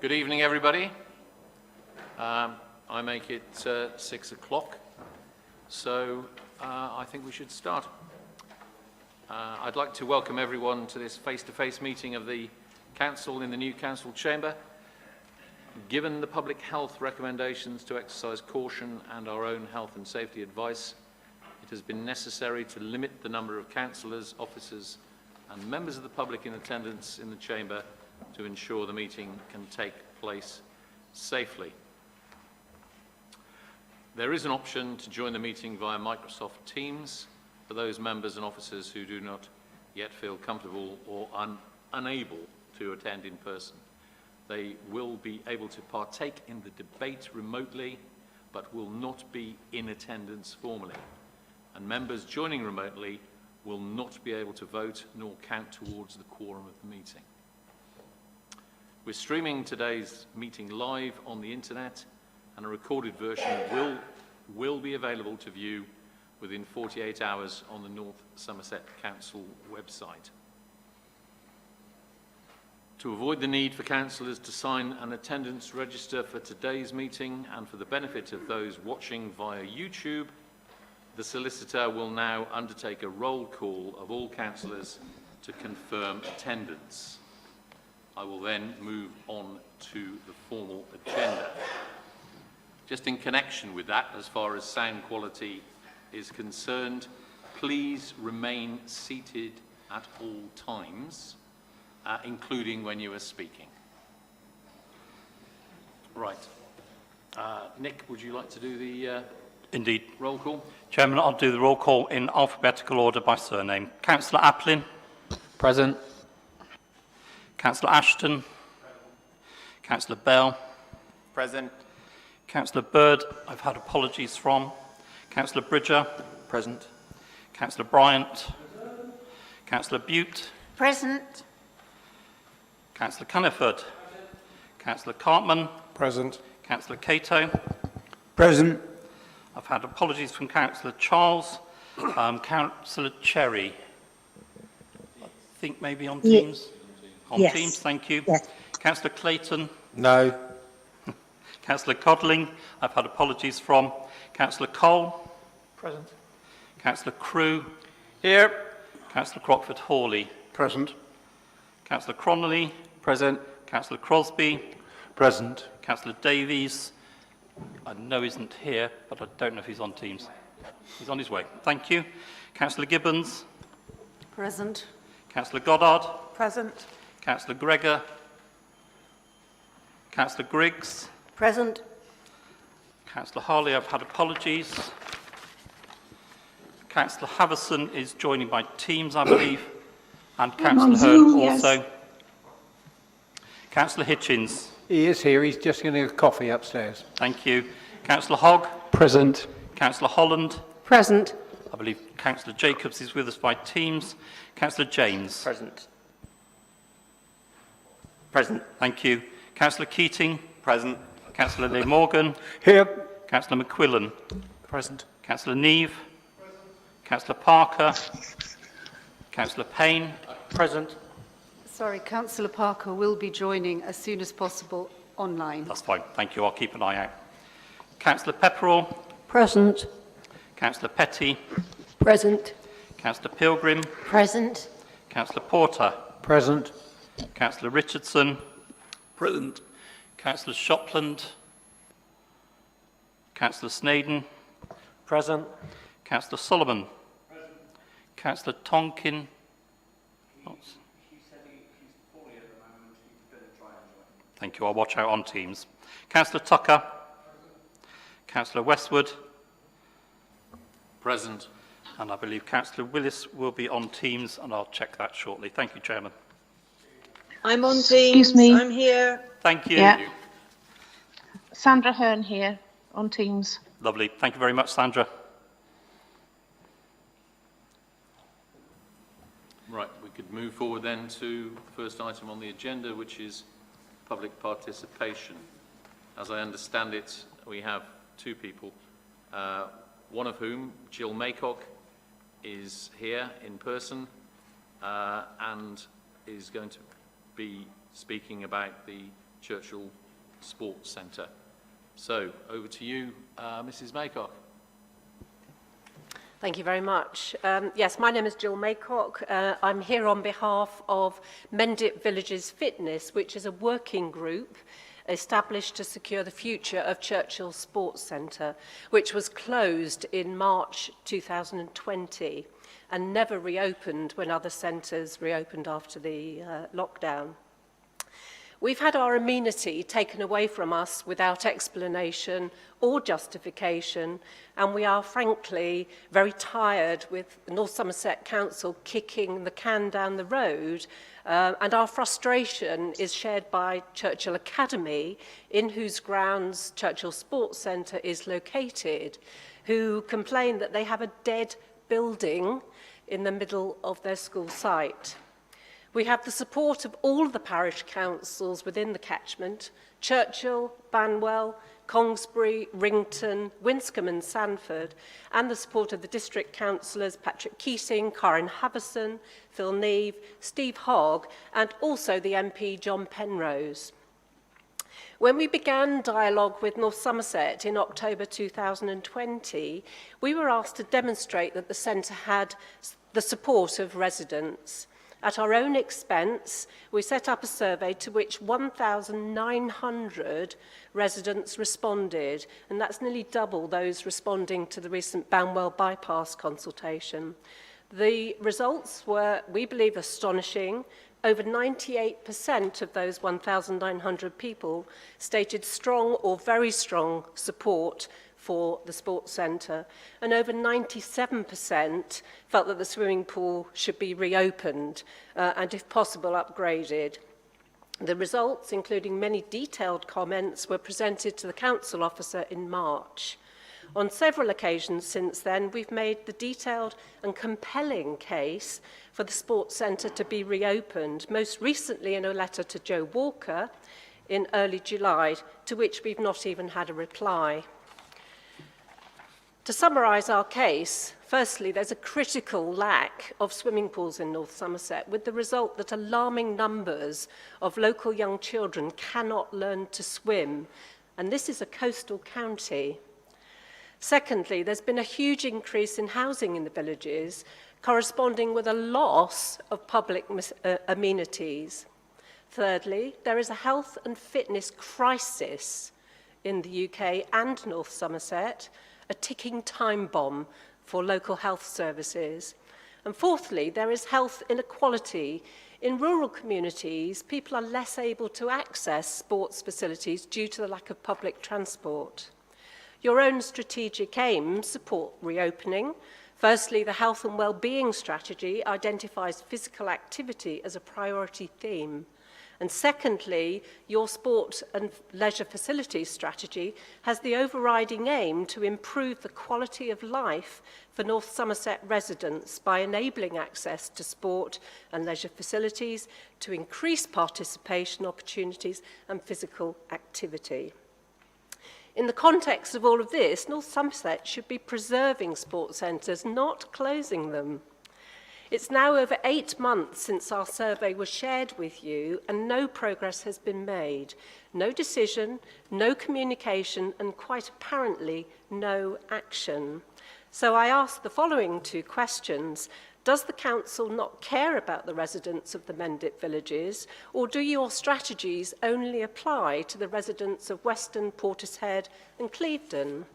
Good evening, everybody. I make it 6 o'clock, so I think we should start. I'd like to welcome everyone to this face-to-face meeting of the Council in the new Council chamber. Given the public health recommendations to exercise caution and our own health and safety advice, it has been necessary to limit the number of councillors, officers and members of the public in attendance in the chamber to ensure the meeting can take place safely. There is an option to join the meeting via Microsoft Teams for those members and officers who do not yet feel comfortable or unable to attend in person. They will be able to partake in the debate remotely, but will not be in attendance formally. And members joining remotely will not be able to vote nor count towards the quorum of the meeting. We're streaming today's meeting live on the internet, and a recorded version will be available to view within 48 hours on the North Somerset Council website. To avoid the need for councillors to sign an attendance register for today's meeting and for the benefit of those watching via YouTube, the solicitor will now undertake a roll call of all councillors to confirm attendance. I will then move on to the formal agenda. Just in connection with that, as far as sound quality is concerned, please remain seated at all times, including when you are speaking. Right. Nick, would you like to do the Indeed. roll call? Chairman, I'll do the roll call in alphabetical order by surname. Councillor Applin. Present. Councillor Ashton. Councillor Bell. Present. Councillor Bird, I've had apologies from. Councillor Bridger. Present. Councillor Bryant. Councillor Butte. Present. Councillor Cunniford. Councillor Cartman. Present. Councillor Cato. Present. I've had apologies from Councillor Charles. Councillor Cherry. I think maybe on Teams. On Yes. Teams, thank you. Yes. Councillor Clayton. No. Councillor Codling, I've had apologies from. Councillor Cole. Present. Councillor Crew. Here. Councillor Crockford-Hawley. Present. Councillor Cronley. Present. Councillor Crosby. Present. Councillor Davies. I know isn't here, but I don't know if he's on Teams. He's on his way. Thank you. Councillor Gibbons. Present. Councillor Goddard. Present. Councillor Gregor. Councillor Griggs. Present. Councillor Harley, I've had apologies. Councillor Havison is joining by Teams, I believe. And Councillor Hearn also. Councillor Hitchins. He is here. He's just getting a coffee upstairs. Thank you. Councillor Hogg. Present. Councillor Holland. Present. I believe Councillor Jacobs is with us by Teams. Councillor James. Present. Present. Thank you. Councillor Keating. Present. Councillor Leigh Morgan. Here. Councillor McQuillan. Present. Councillor Neve. Councillor Parker. Councillor Payne. Present. Sorry, Councillor Parker will be joining as soon as possible online. That's fine. Thank you. I'll keep an eye out. Councillor Pepperell. Present. Councillor Petty. Present. Councillor Pilgrim. Present. Councillor Porter. Present. Councillor Richardson. Present. Councillor Shopland. Councillor Snaden. Present. Councillor Solomon. Present. Councillor Tonkin. Thank you. I'll watch out on Teams. Councillor Tucker. Councillor Westwood. Present. And I believe Councillor Willis will be on Teams, and I'll check that shortly. Thank you, Chairman. I'm on Teams. Excuse me. I'm here. Thank you. Yeah. Sandra Hearn here on Teams. Lovely. Thank you very much, Sandra. Right, we could move forward then to the first item on the agenda, which is public participation. As I understand it, we have two people, one of whom, Jill Maycock, is here in person and is going to be speaking about the Churchill Sports Centre. So, over to you, Mrs Maycock. Thank you very much. Yes, my name is Jill Maycock. I'm here on behalf of Mendip Villages Fitness, which is a working group established to secure the future of Churchill Sports Centre, which was closed in March 2020 and never reopened when other centres reopened after the lockdown. We've had our amenity taken away from us without explanation or justification, and we are frankly very tired with North Somerset Council kicking the can down the road, and our frustration is shared by Churchill Academy, in whose grounds Churchill Sports Centre is located, who complain that they have a dead building in the middle of their school site. We have the support of all of the parish councils within the catchment: Churchill, Banwell, Congsbury, Rington, Winscombe and Sandford, and the support of the district councillors Patrick Keating, Karen Havison, Phil Neve, Steve Hogg, and also the MP John Penrose. When we began dialogue with North Somerset in October 2020, we were asked to demonstrate that the centre had the support of residents. At our own expense, we set up a survey to which 1,900 residents responded, and that's nearly double those responding to the recent Banwell bypass consultation. The results were, we believe, astonishing. Over 98% of those 1,900 people stated strong or very strong support for the sports centre, and over 97% felt that the swimming pool should be reopened and, if possible, upgraded. The results, including many detailed comments, were presented to the council officer in March. On several occasions since then, we've made the detailed and compelling case for the sports centre to be reopened, most recently in a letter to Joe Walker in early July, to which we've not even had a reply. To summarise our case, firstly, there's a critical lack of swimming pools in North Somerset, with the result that alarming numbers of local young children cannot learn to swim, and this is a coastal county. Secondly, there's been a huge increase in housing in the villages, corresponding with a loss of public amenities. Thirdly, there is a health and fitness crisis in the UK and North Somerset, a ticking time bomb for local health services. And fourthly, there is health inequality. In rural communities, people are less able to access sports facilities due to the lack of public transport. Your own strategic aims support reopening. Firstly, the health and well-being strategy identifies physical activity as a priority theme. And secondly, your sport and leisure facilities strategy has the overriding aim to improve the quality of life for North Somerset residents by enabling access to sport and leisure facilities, to increase participation opportunities and physical activity. In the context of all of this, North Somerset should be preserving sports centres, not closing them. It's now over 8 months since our survey was shared with you, and no progress has been made. No decision, no communication, and quite apparently no action. So I ask the following 2 questions. Does the council not care about the residents of the Mendip villages, or do your strategies only apply to the residents of Weston, Portishead and Clevedon?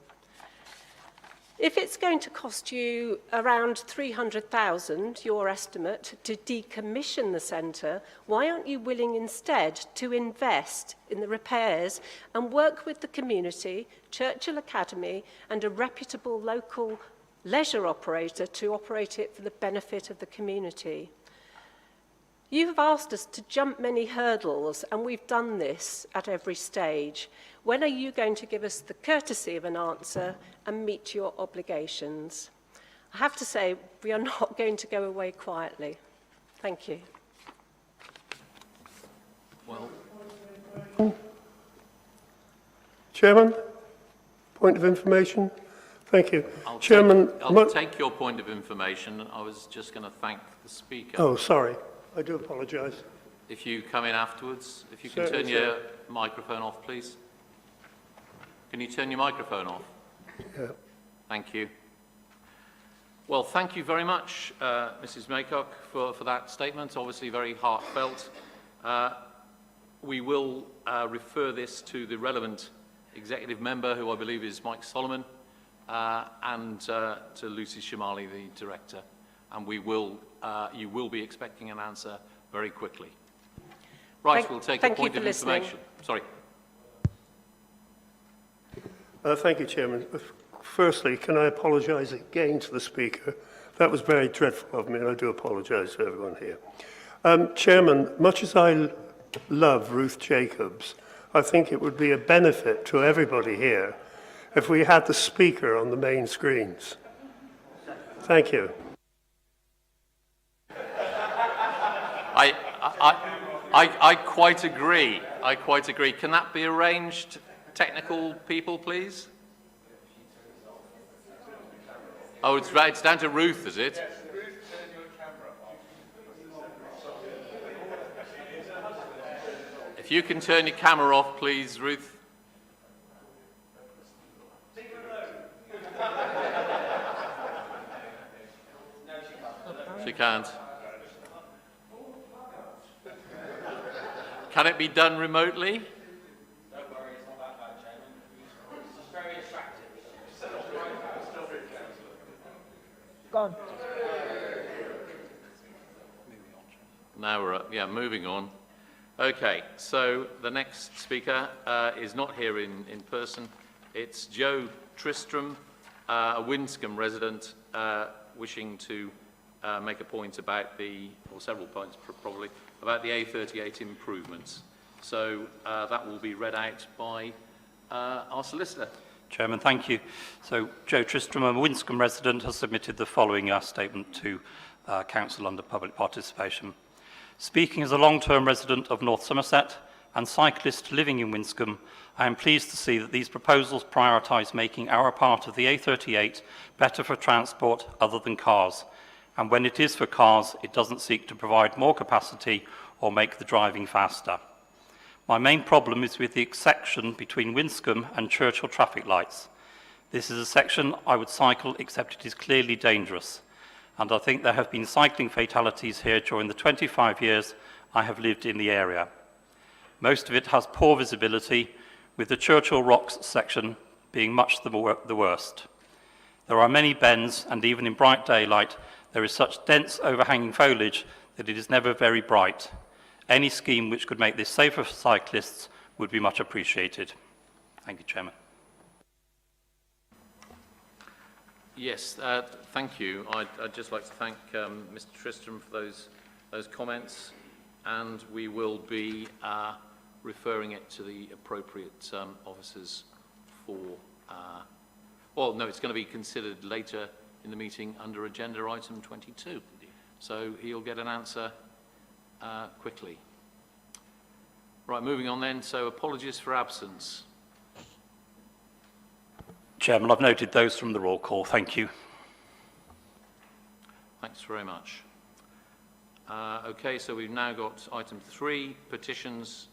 If it's going to cost you around $300,000, your estimate, to decommission the centre, why aren't you willing instead to invest in the repairs and work with the community, Churchill Academy and a reputable local leisure operator to operate it for the benefit of the community? You have asked us to jump many hurdles, and we've done this at every stage. When are you going to give us the courtesy of an answer and meet your obligations? I have to say, we are not going to go away quietly. Thank you. Well, Chairman, point of information. Thank you. I'll Chairman, take your point of information. I was just going to thank the speaker. Oh, sorry. I do apologise. if you come in afterwards. If you can Certainly, turn your microphone off, please. Can you turn your microphone off? Yeah. Thank you. Well, thank you very much, Mrs. Maycock, for that statement, obviously very heartfelt. We will refer this to the relevant executive member, who I believe is Mike Solomon, and to Lucy Shamali, the director. And we will, you will be expecting an answer very quickly. Right, we'll take a point of information. Sorry. Thank you, Chairman. Firstly, can I apologise again to the Speaker? That was very dreadful of me, and I do apologise to everyone here. Chairman, much as I love Ruth Jacobs, I think it would be a benefit to everybody here if we had the Speaker on the main screens. Thank you. I quite agree. I quite agree. Can that be arranged, technical people, please? Oh, it's down to Ruth, is it? If you can turn your camera off, please, Ruth. She can't. Can it be done remotely? Don't worry, it's not that bad, Chairman. It's very attractive. Gone. Now we're up. Yeah, moving on. Okay, so the next speaker is not here in person. It's Joe Tristram, a Winscombe resident, wishing to make a point about or several points probably, about the A38 improvements. So that will be read out by our solicitor. Chairman, thank you. So Joe Tristram, a Winscombe resident, has submitted the following statement to Council under public participation. Speaking as a long-term resident of North Somerset and cyclist living in Winscombe, I am pleased to see that these proposals prioritise making our part of the A38 better for transport other than cars. And when it is for cars, it doesn't seek to provide more capacity or make the driving faster. My main problem is with the section between Winscombe and Churchill traffic lights. This is a section I would cycle, except it is clearly dangerous. And I think there have been cycling fatalities here during the 25 years I have lived in the area. Most of it has poor visibility, with the Churchill Rocks section being much the worst. There are many bends, and even in bright daylight, there is such dense overhanging foliage that it is never very bright. Any scheme which could make this safer for cyclists would be much appreciated. Thank you, Chairman. Yes, thank you. I'd just like to thank Mr. Tristram for those comments, and we will be referring it to the appropriate officers for, well, no, it's going to be considered later in the meeting under agenda item 22. So he'll get an answer quickly. Right, moving on then. So apologies for absence. Chairman, I've noted those from the roll call. Thank you. Thanks very much. Okay, so we've now got item 3, petitions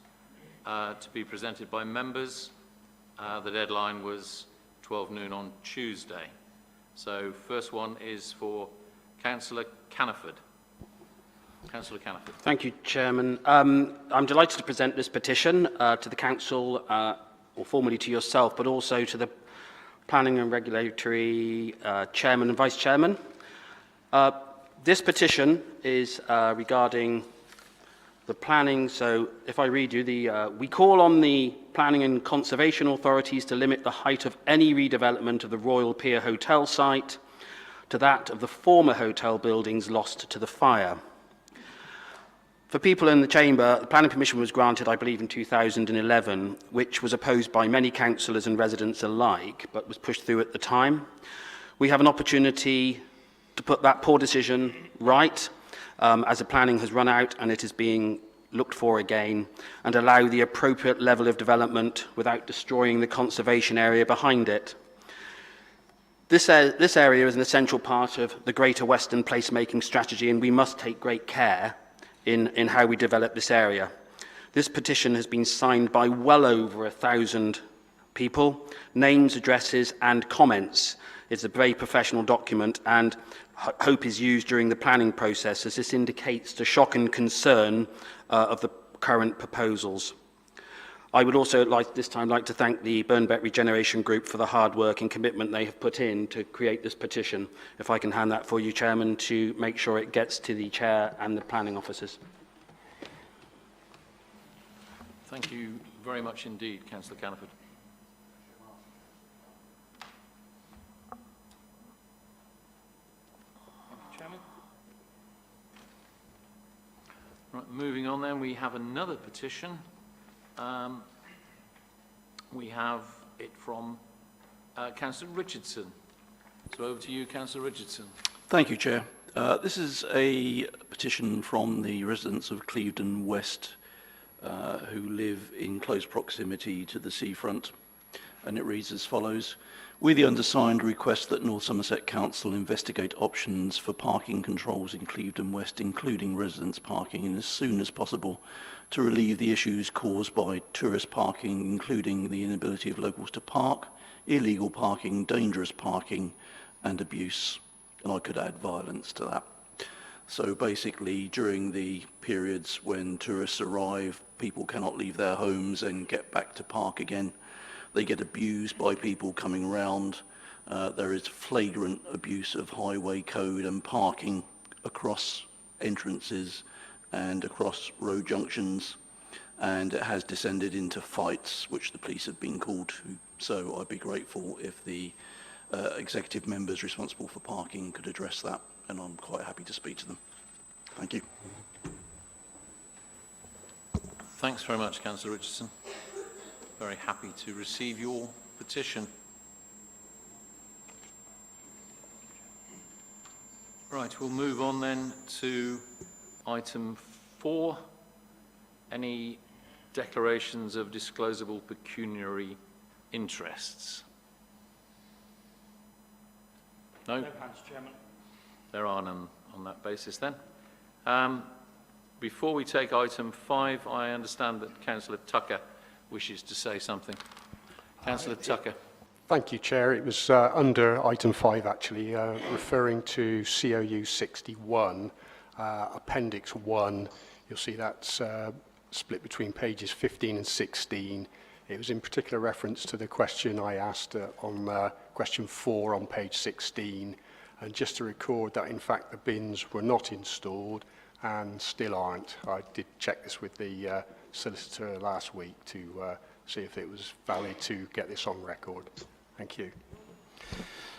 to be presented by members. The deadline was 12 noon on Tuesday. So first one is for Councillor Caniford. Councillor Caniford. Thank you, Chairman. I'm delighted to present this petition to the Council, or formally to yourself, but also to the Planning and Regulatory Chairman and Vice Chairman. This petition is regarding the planning. So if I read you, we call on the planning and conservation authorities to limit the height of any redevelopment of the Royal Pier Hotel site to that of the former hotel buildings lost to the fire. For people in the chamber, the planning permission was granted, I believe, in 2011, which was opposed by many councillors and residents alike, but was pushed through at the time. We have an opportunity to put that poor decision right, as the planning has run out and it is being looked for again, and allow the appropriate level of development without destroying the conservation area behind it. This area is an essential part of the Greater Western placemaking strategy, and we must take great care in how we develop this area. This petition has been signed by well over 1,000 people, names, addresses and comments. It's a very professional document, and hope is used during the planning process, as this indicates the shock and concern of the current proposals. I would also like to thank the Burnbeck Regeneration Group for the hard work and commitment they have put in to create this petition. If I can hand that for you, Chairman, to make sure it gets to the Chair and the planning officers. Thank you very much indeed, Councillor Caniford. Right, moving on then, we have another petition. We have it from Councillor Richardson. So over to you, Councillor Richardson. Thank you, Chair. This is a petition from the residents of Clevedon West who live in close proximity to the seafront, and it reads as follows. We, the undersigned, request that North Somerset Council investigate options for parking controls in Clevedon West, including residents parking, as soon as possible to relieve the issues caused by tourist parking, including the inability of locals to park, illegal parking, dangerous parking and abuse. And I could add violence to that. So basically, during the periods when tourists arrive, people cannot leave their homes and get back to park again. They get abused by people coming round. There is flagrant abuse of highway code and parking across entrances and across road junctions, and it has descended into fights which the police have been called to. So I'd be grateful if the executive members responsible for parking could address that, and I'm quite happy to speak to them. Thank you. Thanks very much, Councillor Richardson. Very happy to receive your petition. Right, we'll move on then to item 4. Any declarations of disclosable pecuniary interests? No? No hands, Chairman. There are none on that basis then. Before we take item 5, I understand that Councillor Tucker wishes to say something. Councillor Tucker. Thank you, Chair. It was under item 5, actually, referring to COU 61, Appendix 1. You'll see that's split between pages 15 and 16. It was in particular reference to the question I asked on question 4 on page 16. And just to record that, in fact, the bins were not installed and still aren't. I did check this with the solicitor last week to see if it was valid to get this on record. Thank you.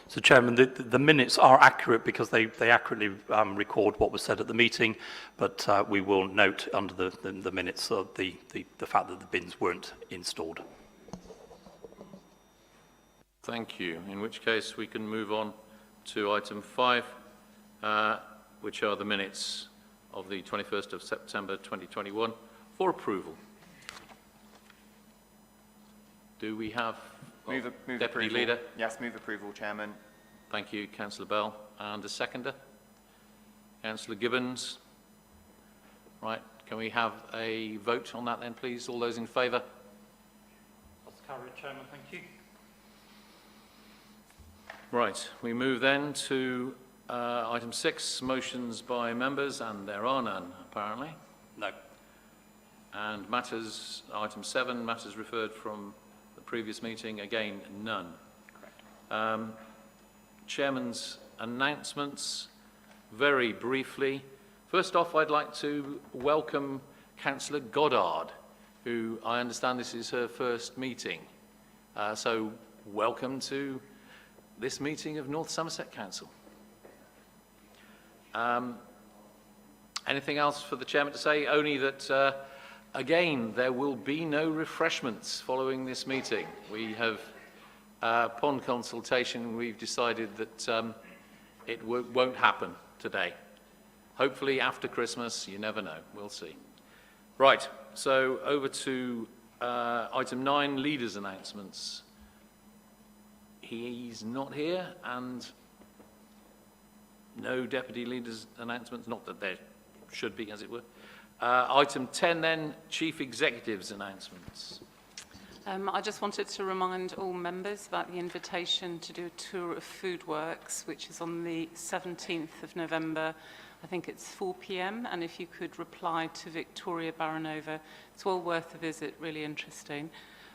So, Chairman, the minutes are accurate because they accurately record what was said at the meeting, but we will note under the minutes of the fact that the bins weren't installed. Thank you. In which case we can move on to item 5, which are the minutes of the 21st of September 2021 for approval. Do we have Move Deputy approval. Leader? Yes, move approval, Chairman. Thank you, Councillor Bell. And a seconder? Councillor Gibbons. Right, can we have a vote on that then, please? All those in favour? That's carried, Chairman. Thank you. Right, we move then to item 6, motions by members, and there are none, apparently. No. And matters, item 7, matters referred from the previous meeting, again, none. Correct. Chairman's announcements, very briefly. First off, I'd like to welcome Councillor Goddard, who I understand this is her first meeting. So welcome to this meeting of North Somerset Council. Anything else for the Chairman to say? Only that, again, there will be no refreshments following this meeting. We have, upon consultation, we've decided that it won't happen today. Hopefully after Christmas, you never know, we'll see. Right, so over to item 9, leaders' announcements. He's not here, and no deputy leaders' announcements, not that there should be, as it were. Item 10 then, Chief Executive's announcements. I just wanted to remind all members about the invitation to do a tour of Foodworks, which is on the 17th of November. I think it's 4 p.m. And if you could reply to Victoria Baranova, it's well worth a visit, really interesting.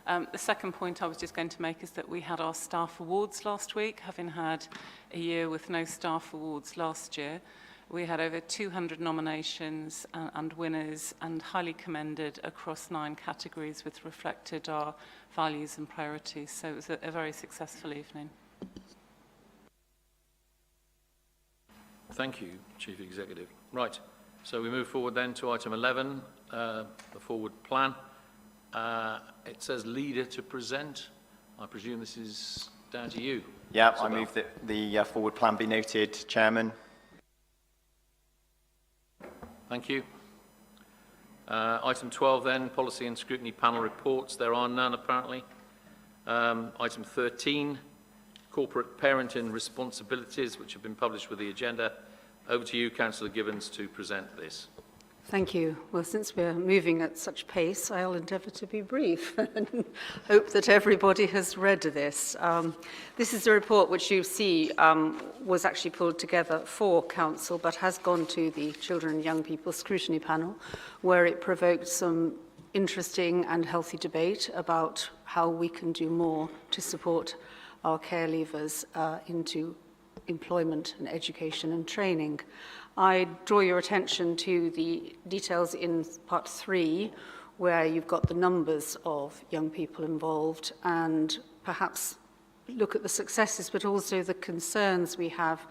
The second point I was just going to make is that we had our staff awards last week, having had a year with no staff awards last year. We had over 200 nominations and winners, and highly commended across 9 categories, which reflected our values and priorities. So it was a very successful evening. Thank you, Chief Executive. Right, so we move forward then to item 11, the forward plan. It says leader to present. I presume this is down to you. Yeah, I move that the forward plan be noted, Chairman. Thank you. Item 12 then, policy and scrutiny panel reports. There are none apparently. Item 13, corporate parenting responsibilities, which have been published with the agenda. Over to you, Councillor Gibbons, to present this. Thank you. Well, since we're moving at such pace, I'll endeavour to be brief and hope that everybody has read this. This is a report which you see was actually pulled together for Council, but has gone to the Children and Young People Scrutiny Panel, where it provoked some interesting and healthy debate about how we can do more to support our care leavers into employment and education and training. I draw your attention to the details in part 3, where you've got the numbers of young people involved, and perhaps look at the successes, but also the concerns we have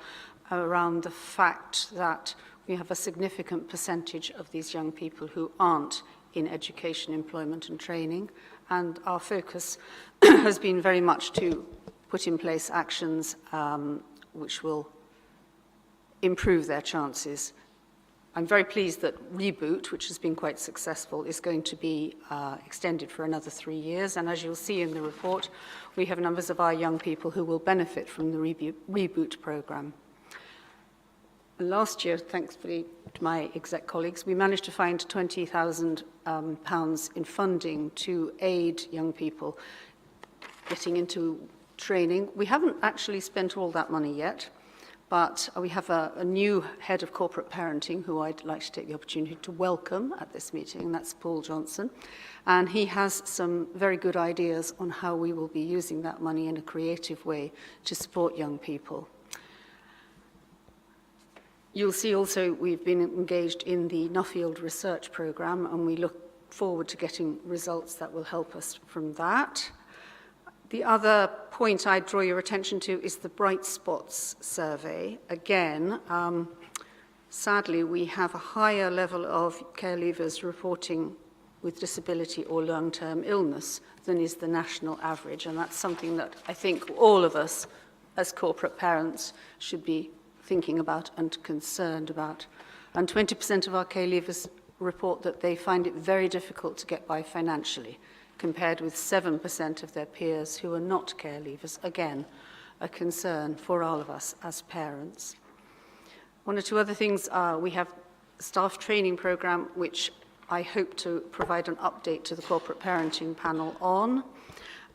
around the fact that we have a significant percentage of these young people who aren't in education, employment and training. And our focus has been very much to put in place actions which will improve their chances. I'm very pleased that Reboot, which has been quite successful, is going to be extended for another 3 years. And as you'll see in the report, we have numbers of our young people who will benefit from the Reboot programme. Last year, thankfully to my exec colleagues, we managed to find £20,000 in funding to aid young people getting into training. We haven't actually spent all that money yet, but we have a new head of corporate parenting who I'd like to take the opportunity to welcome at this meeting, and that's Paul Johnson. And he has some very good ideas on how we will be using that money in a creative way to support young people. You'll see also we've been engaged in the Nuffield research programme, and we look forward to getting results that will help us from that. The other point I draw your attention to is the Bright Spots survey. Again, sadly, we have a higher level of care leavers reporting with disability or long-term illness than is the national average, and that's something that I think all of us as corporate parents should be thinking about and concerned about. And 20% of our care leavers report that they find it very difficult to get by financially, compared with 7% of their peers who are not care leavers. Again, a concern for all of us as parents. One or two other things, we have a staff training programme, which I hope to provide an update to the corporate parenting panel on.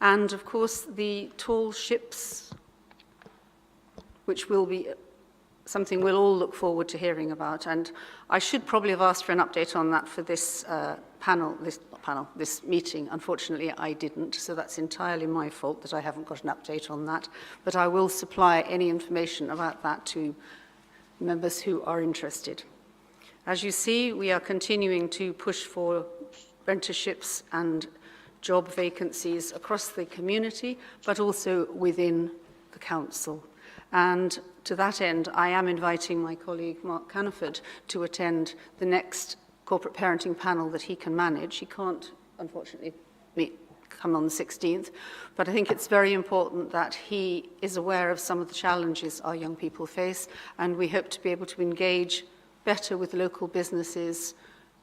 And of course, the tall ships, which will be something we'll all look forward to hearing about. And I should probably have asked for an update on that for this this meeting. Unfortunately, I didn't, so that's entirely my fault that I haven't got an update on that. But I will supply any information about that to members who are interested. As you see, we are continuing to push for apprenticeships and job vacancies across the community, but also within the council. And to that end, I am inviting my colleague Mark Caniford to attend the next corporate parenting panel that he can manage. He can't, unfortunately, come on the 16th, but I think it's very important that he is aware of some of the challenges our young people face, and we hope to be able to engage better with local businesses,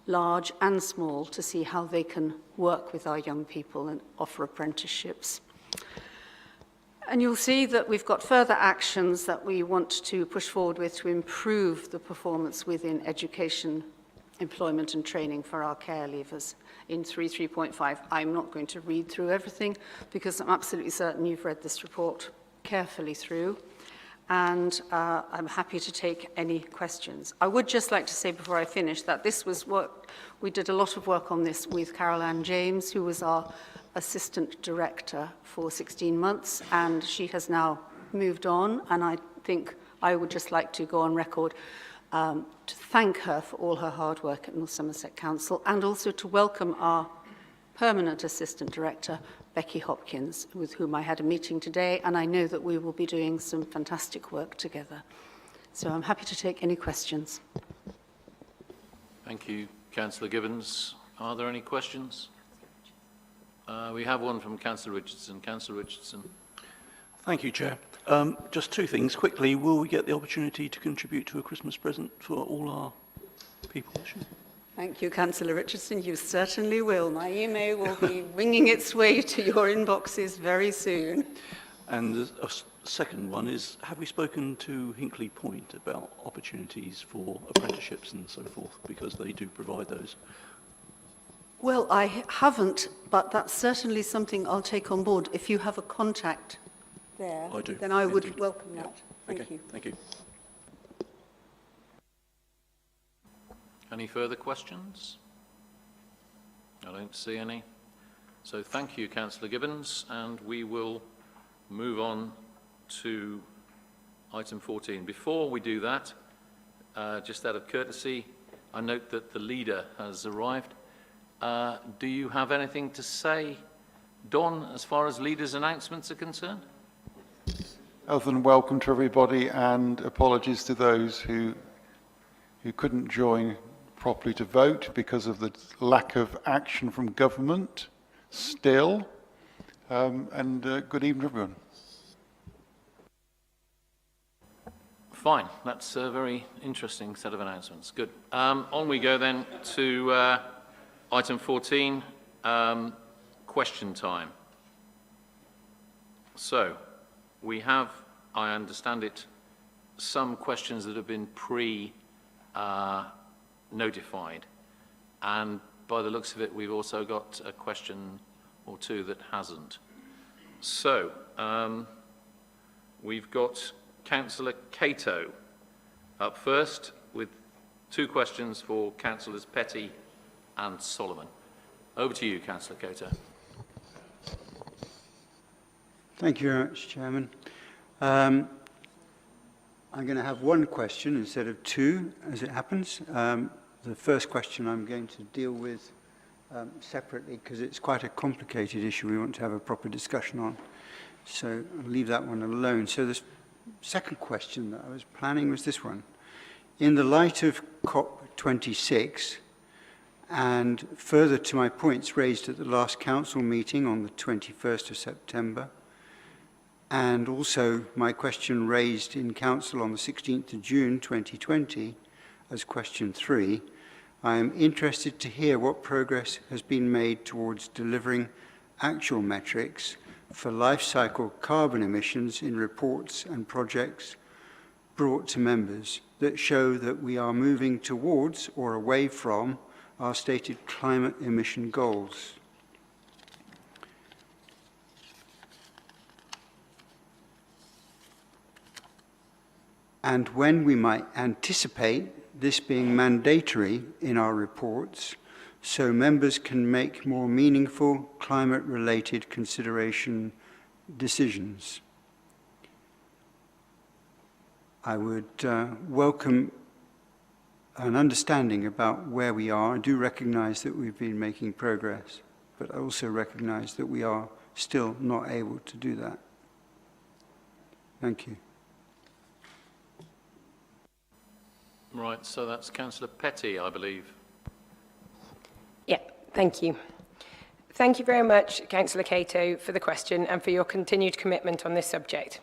large and small, to see how they can work with our young people and offer apprenticeships. And you'll see that we've got further actions that we want to push forward with to improve the performance within education employment and training for our care leavers in 3.5. I'm not going to read through everything because I'm absolutely certain you've read this report carefully through, and I'm happy to take any questions. I would just like to say before I finish that this was work, we did a lot of work on this with Carol Ann James, who was our assistant director for 16 months, and she has now moved on, and I think I would just like to go on record to thank her for all her hard work at North Somerset Council, and also to welcome our permanent assistant director, Becky Hopkins, with whom I had a meeting today, and I know that we will be doing some fantastic work together. So I'm happy to take any questions. Thank you, Councillor Gibbons. Are there any questions? We have one from Councillor Richardson. Councillor Richardson. Thank you, Chair. Just two things. Quickly, will we get the opportunity to contribute to a Christmas present for all our people this year? Thank you, Councillor Richardson. You certainly will. My email will be winging its way to your inboxes very soon. And a second one is, have we spoken to Hinkley Point about opportunities for apprenticeships and so forth, because they do provide those? Well, I haven't, but that's certainly something I'll take on board. If you have a contact there, I do, then I would indeed. welcome that. Thank Okay, you. thank you. Any further questions? I don't see any. So thank you, Councillor Gibbons, and we will move on to item 14. Before we do that, just out of courtesy, I note that the leader has arrived. Do you have anything to say, Don, as far as leaders' announcements are concerned? Other than welcome to everybody and apologies to those who couldn't join properly to vote because of the lack of action from government still. Good evening, everyone. Fine, that's a very interesting set of announcements. Good. On we go then to item 14, question time. So, we have, I understand it, some questions that have been notified, and by the looks of it, we've also got a question or two that hasn't. So, we've got Councillor Cato up first with two questions for Councillors Petty and Solomon. Over to you, Councillor Cato. Thank you very much, Chairman. I'm going to have one question instead of two, as it happens. The first question I'm going to deal with separately because it's quite a complicated issue we want to have a proper discussion on. So I'll leave that one alone. So the second question that I was planning was this one. In the light of COP26, and further to my points raised at the last council meeting on the 21st of September, and also my question raised in council on the 16th of June 2020 as question 3, I am interested to hear what progress has been made towards delivering actual metrics for life cycle carbon emissions in reports and projects brought to members that show that we are moving towards or away from our stated climate emission goals. And when we might anticipate this being mandatory in our reports so members can make more meaningful climate-related consideration decisions. I would welcome an understanding about where we are. I do recognise that we've been making progress, but I also recognise that we are still not able to do that. Thank you. Right, so that's Councillor Petty, I believe. Yeah, thank you. Thank you very much, Councillor Cato, for the question and for your continued commitment on this subject.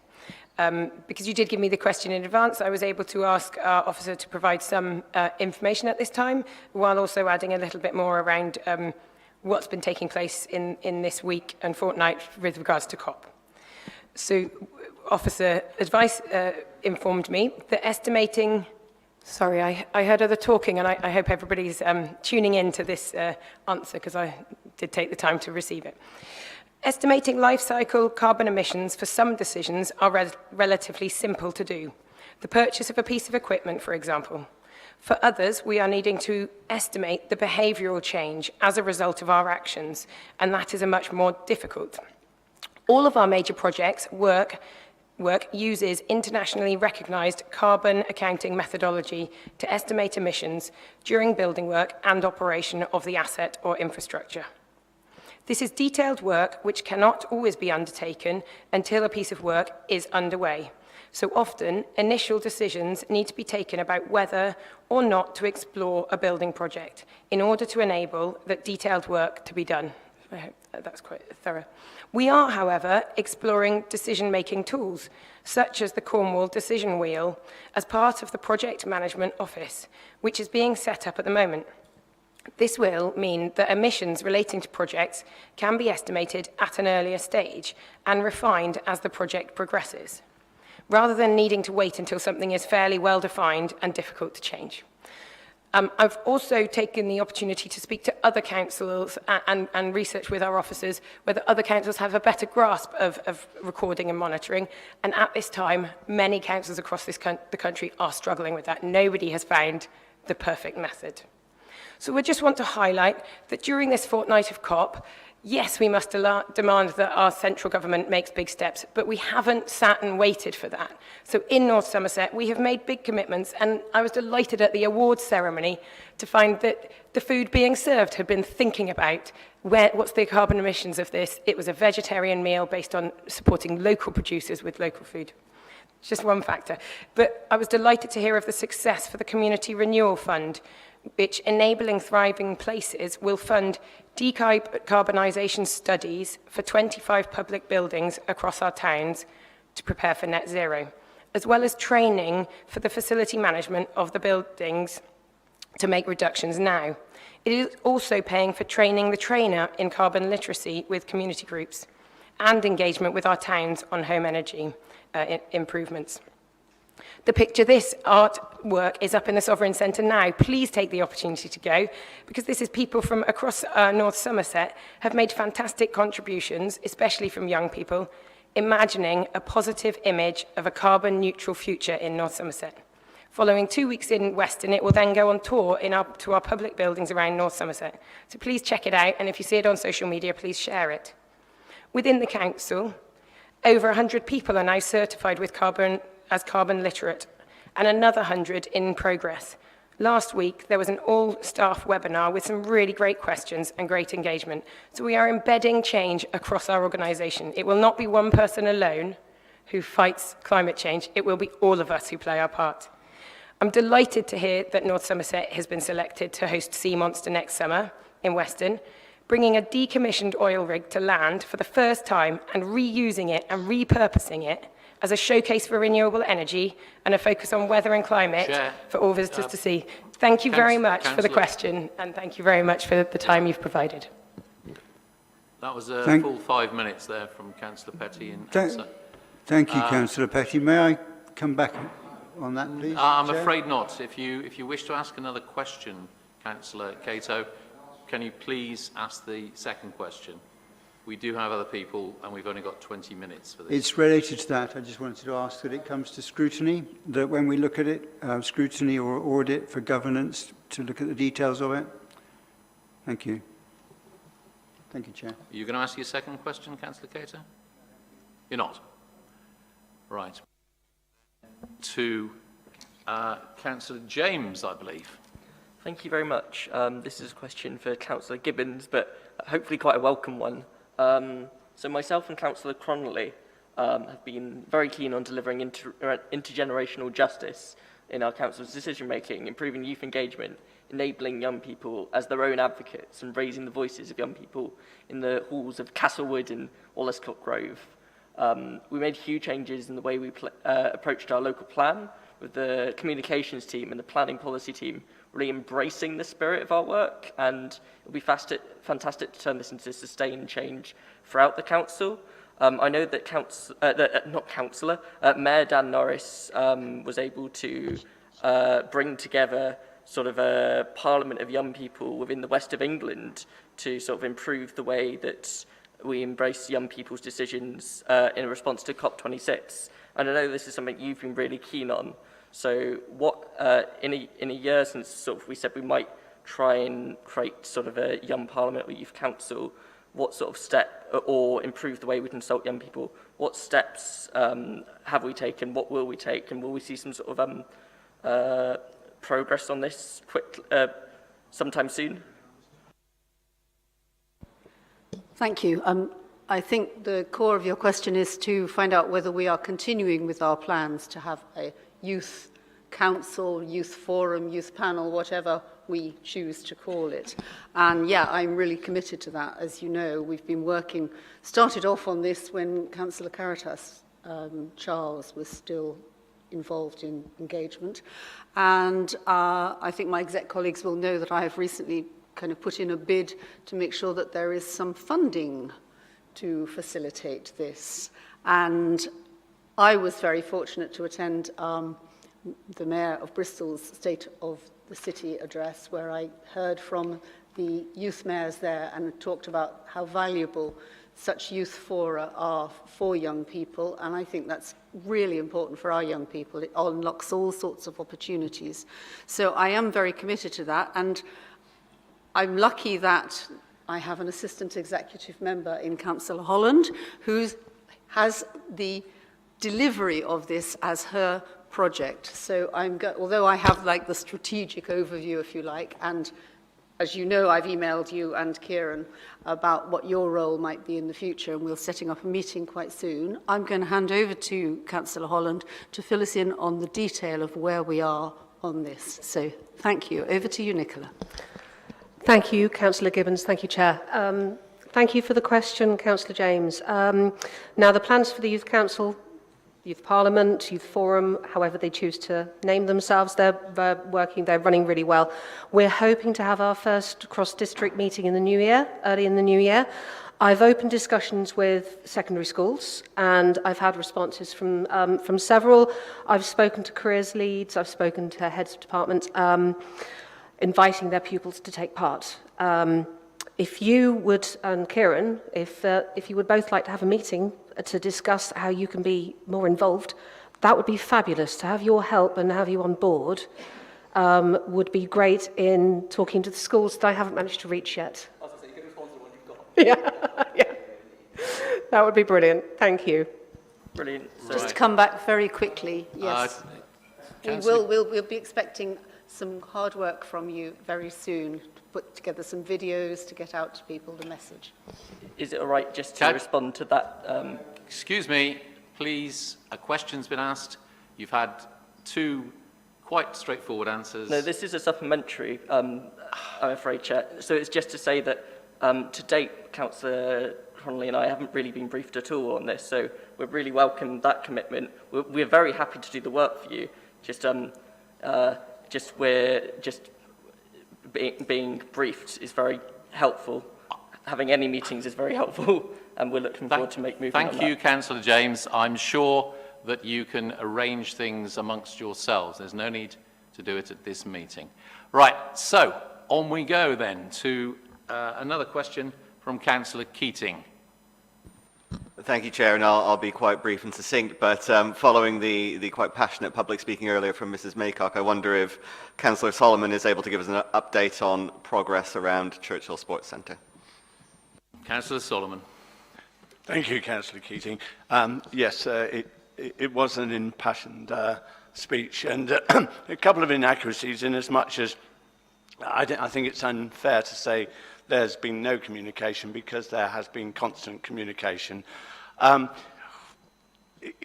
Because you did give me the question in advance, I was able to ask our officer to provide some information at this time, while also adding a little bit more around what's been taking place in this week and fortnight with regards to COP. So, officer advice informed me that estimating Sorry, I heard other talking, and I hope everybody's tuning in to this answer, because I did take the time to receive it. Estimating life cycle carbon emissions for some decisions are relatively simple to do. The purchase of a piece of equipment, for example. For others, we are needing to estimate the behavioural change as a result of our actions, and that is a much more difficult. All of our major projects work uses internationally recognised carbon accounting methodology to estimate emissions during building work and operation of the asset or infrastructure. This is detailed work which cannot always be undertaken until a piece of work is underway. So often, initial decisions need to be taken about whether or not to explore a building project in order to enable that detailed work to be done. I hope that's quite thorough. We are, however, exploring decision-making tools, such as the Cornwall Decision Wheel, as part of the Project Management Office, which is being set up at the moment. This will mean that emissions relating to projects can be estimated at an earlier stage and refined as the project progresses, rather than needing to wait until something is fairly well-defined and difficult to change. I've also taken the opportunity to speak to other councils and research with our officers whether other councils have a better grasp of recording and monitoring. And at this time, many councils across the country are struggling with that. Nobody has found the perfect method. So we just want to highlight that during this fortnight of COP, yes, we must demand that our central government makes big steps, but we haven't sat and waited for that. So in North Somerset, we have made big commitments, and I was delighted at the awards ceremony to find that the food being served had been thinking about what's the carbon emissions of this. It was a vegetarian meal based on supporting local producers with local food. It's just one factor. But I was delighted to hear of the success for the Community Renewal Fund, which Enabling Thriving Places will fund decarbonisation studies for 25 public buildings across our towns to prepare for net zero, as well as training for the facility management of the buildings to make reductions now. It is also paying for training the trainer in carbon literacy with community groups and engagement with our towns on home energy improvements. The Picture This artwork is up in the Sovereign Centre now. Please take the opportunity to go, because this is people from across North Somerset have made fantastic contributions, especially from young people, imagining a positive image of a carbon-neutral future in North Somerset. Following 2 weeks in Weston, it will then go on tour to our public buildings around North Somerset. So please check it out, and if you see it on social media, please share it. Within the council, over 100 people are now certified with as carbon literate, and another 100 in progress. Last week, there was an all-staff webinar with some really great questions and great engagement. So we are embedding change across our organisation. It will not be one person alone who fights climate change. It will be all of us who play our part. I'm delighted to hear that North Somerset has been selected to host Sea Monster next summer in Weston, bringing a decommissioned oil rig to land for the first time and reusing it and repurposing it as a showcase for renewable energy and a focus on weather and climate for all visitors to see. Thank you very much for the question, and thank you very much for the time you've provided. That was a full 5 minutes there from Councillor Petty in answer. Thank you, Councillor Petty. May I come back on that, please? I'm Chair? afraid not. If you wish to ask another question, Councillor Cato, can you please ask the second question? We do have other people, and we've only got 20 minutes for this. It's related to that. I just wanted to ask that it comes to scrutiny, that when we look at it, scrutiny or audit for governance, to look at the details of it. Thank you. Thank you, Chair. Are you going to ask your second question, Councillor Cato? You're not? Right. To Councillor James, I believe. Thank you very much. This is a question for Councillor Gibbons, but hopefully quite a welcome one. So myself and Councillor Cronley have been very keen on delivering intergenerational justice in our council's decision-making, improving youth engagement, enabling young people as their own advocates, and raising the voices of young people in the halls of Castlewood and Walliscott Grove. We made huge changes in the way we approached our local plan, with the communications team and the planning policy team really embracing the spirit of our work, and it'll be fantastic to turn this into sustained change throughout the council. I know that Mayor Dan Norris was able to bring together sort of a parliament of young people within the west of England to sort of improve the way that we embrace young people's decisions in response to COP26. And I know this is something you've been really keen on. So what, in a year since sort of we said we might try and create sort of a young parliament or youth council, what sort of step, or improve the way we consult young people, what steps have we taken, what will we take, and will we see some sort of progress on this sometime soon? Thank you. I think the core of your question is to find out whether we are continuing with our plans to have a youth council, youth forum, youth panel, whatever we choose to call it. And yeah, I'm really committed to that. As you know, we've been working, started off on this when Councillor Caritas Charles was still involved in engagement. And I think my exec colleagues will know that I have recently kind of put in a bid to make sure that there is some funding to facilitate this. And I was very fortunate to attend the Mayor of Bristol's State of the City address, where I heard from the youth mayors there and talked about how valuable such youth fora are for young people. And I think that's really important for our young people. It unlocks all sorts of opportunities. So I am very committed to that. And I'm lucky that I have an assistant executive member in Councillor Holland who has the delivery of this as her project. So although I have like the strategic overview, if you like, and as you know, I've emailed you and Kieran about what your role might be in the future, and we're setting up a meeting quite soon. I'm going to hand over to Councillor Holland to fill us in on the detail of where we are on this. So thank you. Over to you, Nicola. Thank you, Councillor Gibbons. Thank you, Chair. Thank you for the question, Councillor James. Now, the plans for the Youth Council, Youth Parliament, Youth Forum, however they choose to name themselves, they're running really well. We're hoping to have our first cross-district meeting in the new year, early in the new year. I've opened discussions with secondary schools, and I've had responses from several. I've spoken to careers leads, I've spoken to heads of departments, inviting their pupils to take part. If you would, and Kieran, if you would both like to have a meeting to discuss how you can be more involved, that would be fabulous. To have your help and have you on board would be great in talking to the schools that I haven't managed to reach yet. I was going to say, you can respond to the one you've got. Yeah. That would be brilliant. Thank you. Brilliant. So Just to come back very quickly, yes. We'll be expecting some hard work from you very soon to put together some videos to get out to people the message. Is it all right just to respond to that? Excuse me, please. A question's been asked. You've had two quite straightforward answers. No, this is a supplementary, I'm afraid, Chair. So it's just to say that to date, Councillor Connolly and I haven't really been briefed at all on this, so we really welcome that commitment. We're very happy to do the work for you. We're being briefed is very helpful. Having any meetings is very helpful, and we're looking forward to moving on that. Thank you, Councillor James. I'm sure that you can arrange things amongst yourselves. There's no need to do it at this meeting. Right, so on we go then to another question from Councillor Keating. Thank you, Chair, and I'll be quite brief and succinct, but following the quite passionate public speaking earlier from Mrs Maycock, I wonder if Councillor Solomon is able to give us an update on progress around Churchill Sports Centre. Councillor Solomon. Thank you, Councillor Keating. Yes, it was an impassioned speech, and a couple of inaccuracies in as much as I think it's unfair to say there's been no communication, because there has been constant communication.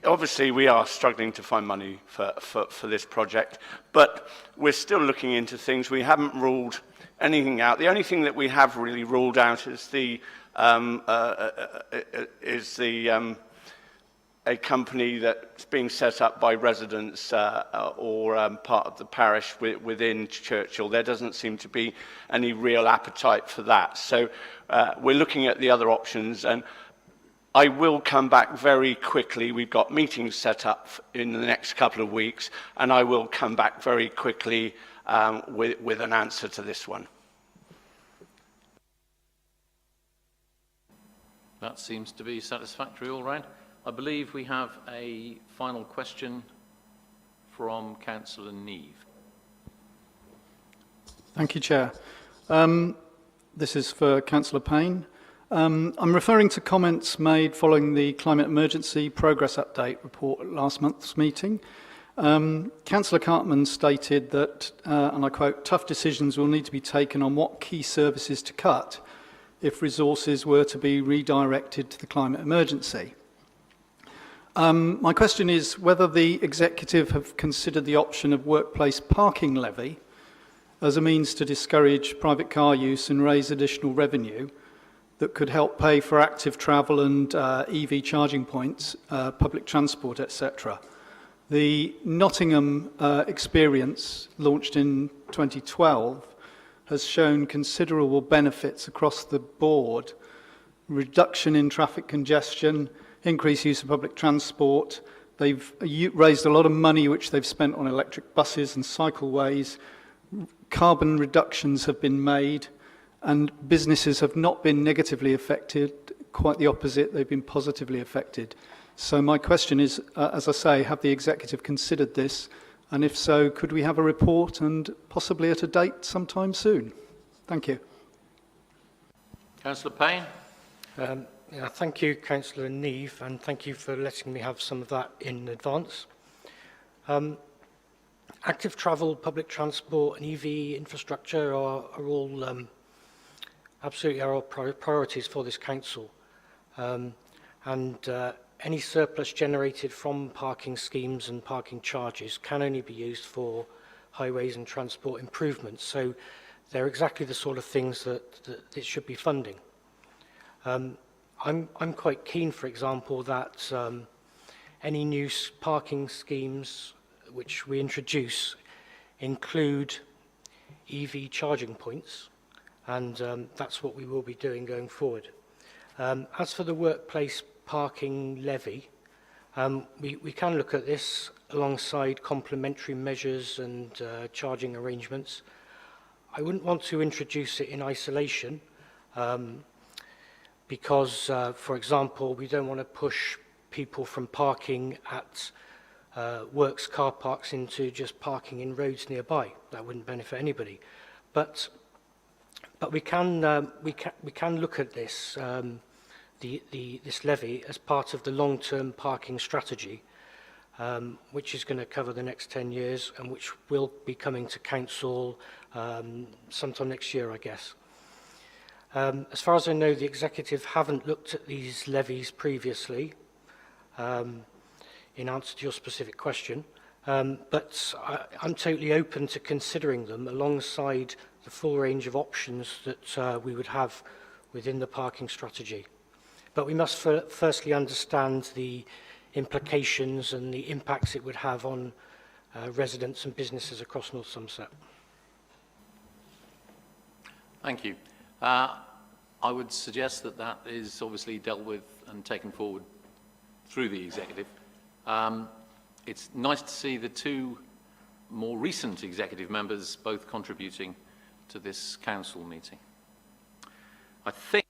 Obviously, we are struggling to find money for this project, but we're still looking into things. We haven't ruled anything out. The only thing that we have really ruled out is a company that's being set up by residents or part of the parish within Churchill. There doesn't seem to be any real appetite for that. So we're looking at the other options, and I will come back very quickly. We've got meetings set up in the next couple of weeks, and I will come back very quickly with an answer to this one. That seems to be satisfactory all round. I believe we have a final question from Councillor Neve. Thank you, Chair. This is for Councillor Payne. I'm referring to comments made following the Climate Emergency Progress Update report at last month's meeting. Councillor Cartman stated that, and I quote, tough decisions will need to be taken on what key services to cut if resources were to be redirected to the climate emergency. My question is whether the Executive have considered the option of workplace parking levy as a means to discourage private car use and raise additional revenue that could help pay for active travel and EV charging points, public transport, etc. The Nottingham experience, launched in 2012, has shown considerable benefits across the board: reduction in traffic congestion, increased use of public transport. They've raised a lot of money which they've spent on electric buses and cycleways. Carbon reductions have been made, and businesses have not been negatively affected. Quite the opposite, they've been positively affected. So my question is, as I say, have the Executive considered this? And if so, could we have a report and possibly at a date sometime soon? Thank you. Councillor Payne. Yeah, thank you, Councillor Neve, and thank you for letting me have some of that in advance. Active travel, public transport and EV infrastructure are all absolutely our priorities for this council. Any surplus generated from parking schemes and parking charges can only be used for highways and transport improvements. So they're exactly the sort of things that it should be funding. I'm quite keen, for example, that any new parking schemes which we introduce include EV charging points, and that's what we will be doing going forward. As for the workplace parking levy, we can look at this alongside complementary measures and charging arrangements. I wouldn't want to introduce it in isolation because, for example, we don't want to push people from parking at works car parks into just parking in roads nearby. That wouldn't benefit anybody. But we can look at this this levy as part of the long-term parking strategy, which is going to cover the next 10 years and which will be coming to council sometime next year, I guess. As far as I know, the Executive haven't looked at these levies previously, in answer to your specific question, but I'm totally open to considering them alongside the full range of options that we would have within the parking strategy. But we must firstly understand the implications and the impacts it would have on residents and businesses across North Somerset. Thank you. I would suggest that that is obviously dealt with and taken forward through the Executive. It's nice to see the two more recent Executive members both contributing to this council meeting. I think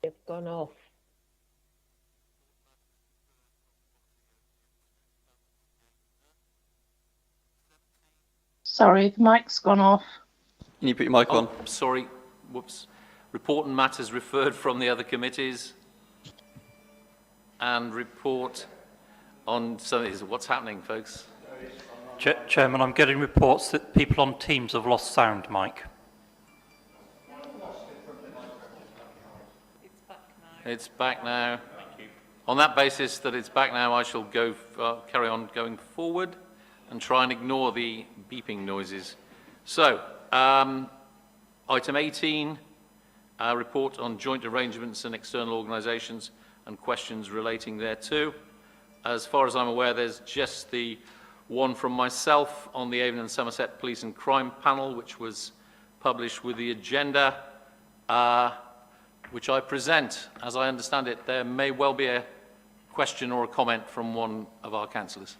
They've gone off. Sorry, the mic's gone off. Can you put your mic on? Sorry, whoops. Report and matters referred from the other committees, and report on what's happening, folks. Chairman, I'm getting reports that people on Teams have lost sound, Mike. It's back now. On that basis that it's back now, I shall go carry on going forward and try and ignore the beeping noises. So, item 18, report on joint arrangements and external organisations. and questions relating thereto. As far as I'm aware, there's just the one from myself on the Avon and Somerset Police and Crime Panel, which was published with the agenda, which I present. As I understand it, there may well be a question or a comment from one of our councillors.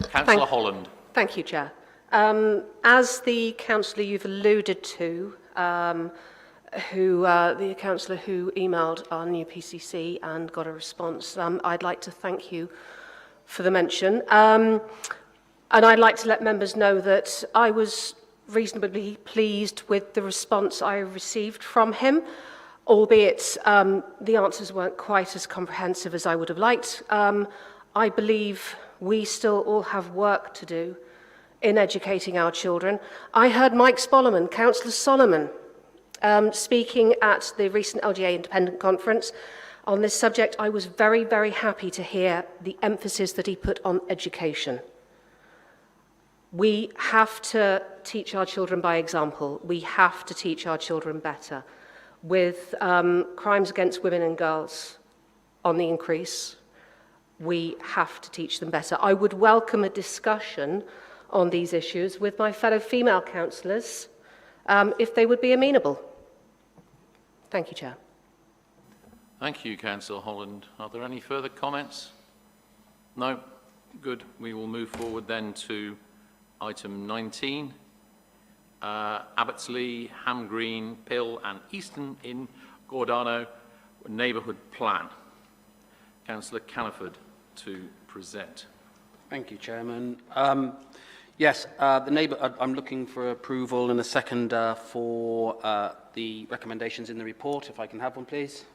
Councillor Holland. Thank you, Chair. As the councillor you've alluded to, the councillor who emailed our new PCC and got a response, I'd like to thank you for the mention. And I'd like to let members know that I was reasonably pleased with the response I received from him, albeit the answers weren't quite as comprehensive as I would have liked. I believe we still all have work to do in educating our children. I heard Mike Spollerman, Councillor Solomon, speaking at the recent LGA Independent Conference on this subject. I was very, very happy to hear the emphasis that he put on education. We have to teach our children by example. We have to teach our children better. With crimes against women and girls on the increase, we have to teach them better. I would welcome a discussion on these issues with my fellow female councillors if they would be amenable. Thank you, Chair. Thank you, Councillor Holland. Are there any further comments? No? Good. We will move forward then to item 19. Abbottsley, Ham Green, Pill and Easton in Gordano Neighbourhood Plan. Councillor Canniford to present. Thank you, Chairman. Yes, I'm looking for approval and a second for the recommendations in the report. If I can have one, please.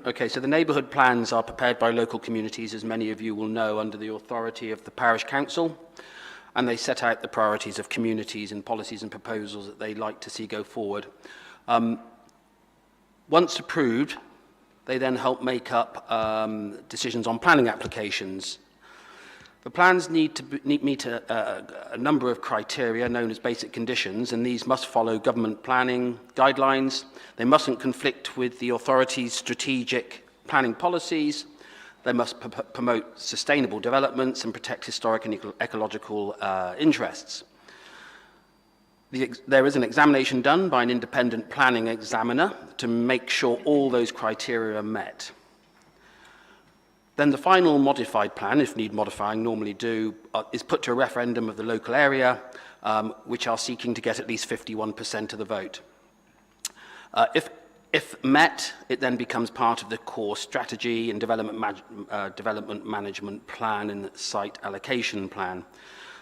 Okay, so the neighbourhood plans are prepared by local communities, as many of you will know, under the authority of the parish council, and they set out the priorities of communities and policies and proposals that they like to see go forward. Once approved, they then help make up decisions on planning applications. The plans need to meet a number of criteria known as basic conditions, and these must follow government planning guidelines. They mustn't conflict with the authority's strategic planning policies. They must promote sustainable developments and protect historic and ecological interests. There is an examination done by an independent planning examiner to make sure all those criteria are met. Then the final modified plan, if need modifying, normally do, is put to a referendum of the local area, which are seeking to get at least 51% of the vote. If met, it then becomes part of the core strategy and development management plan and site allocation plan.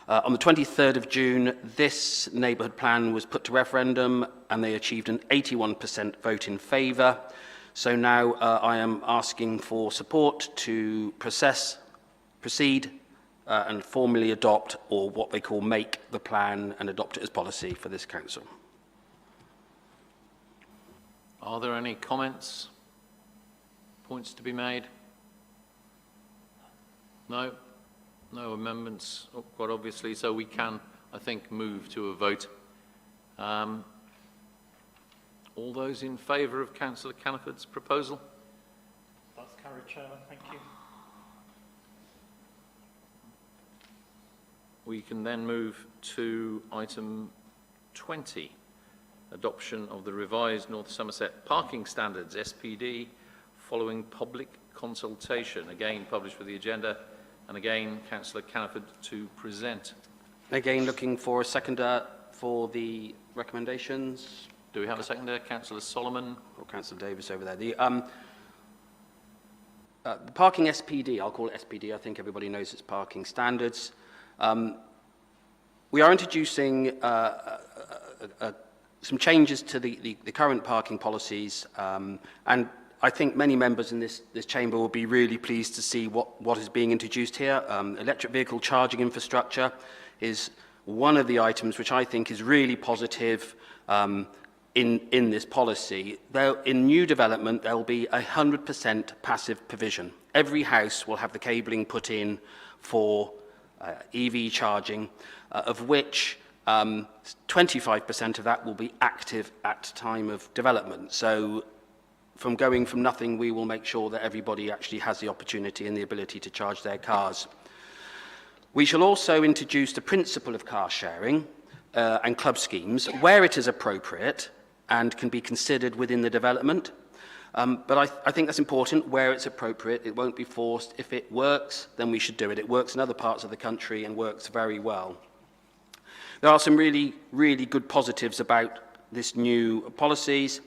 On the 23rd of June, this neighbourhood plan was put to referendum and they achieved an 81% vote in favour. So now I am asking for support to proceed and formally adopt, or what they call make the plan and adopt it as policy for this council. Are there any comments, points to be made? No? No amendments, quite obviously, so we can, I think, move to a vote. All those in favour of Councillor Canniford's proposal? That's carried, Chairman. Thank you. We can then move to item 20, adoption of the revised North Somerset parking standards, SPD, following public consultation, again published for the agenda. And again, Councillor Canniford to present. Again, looking for a seconder for the recommendations. Do we have a seconder? Councillor Solomon? Or Councillor Davis over there. The parking SPD, I'll call it SPD, I think everybody knows it's parking standards. We are introducing some changes to the current parking policies, and I think many members in this chamber will be really pleased to see what is being introduced here. Electric vehicle charging infrastructure is one of the items which I think is really positive in this policy. In new development, there will be 100% passive provision. Every house will have the cabling put in for EV charging, of which 25% of that will be active at time of development. So from going from nothing, we will make sure that everybody actually has the opportunity and the ability to charge their cars. We shall also introduce the principle of car sharing and club schemes where it is appropriate and can be considered within the development. But I think that's important where it's appropriate. It won't be forced. If it works, then we should do it. It works in other parts of the country and works very well. There are some really, really good positives about this new policies.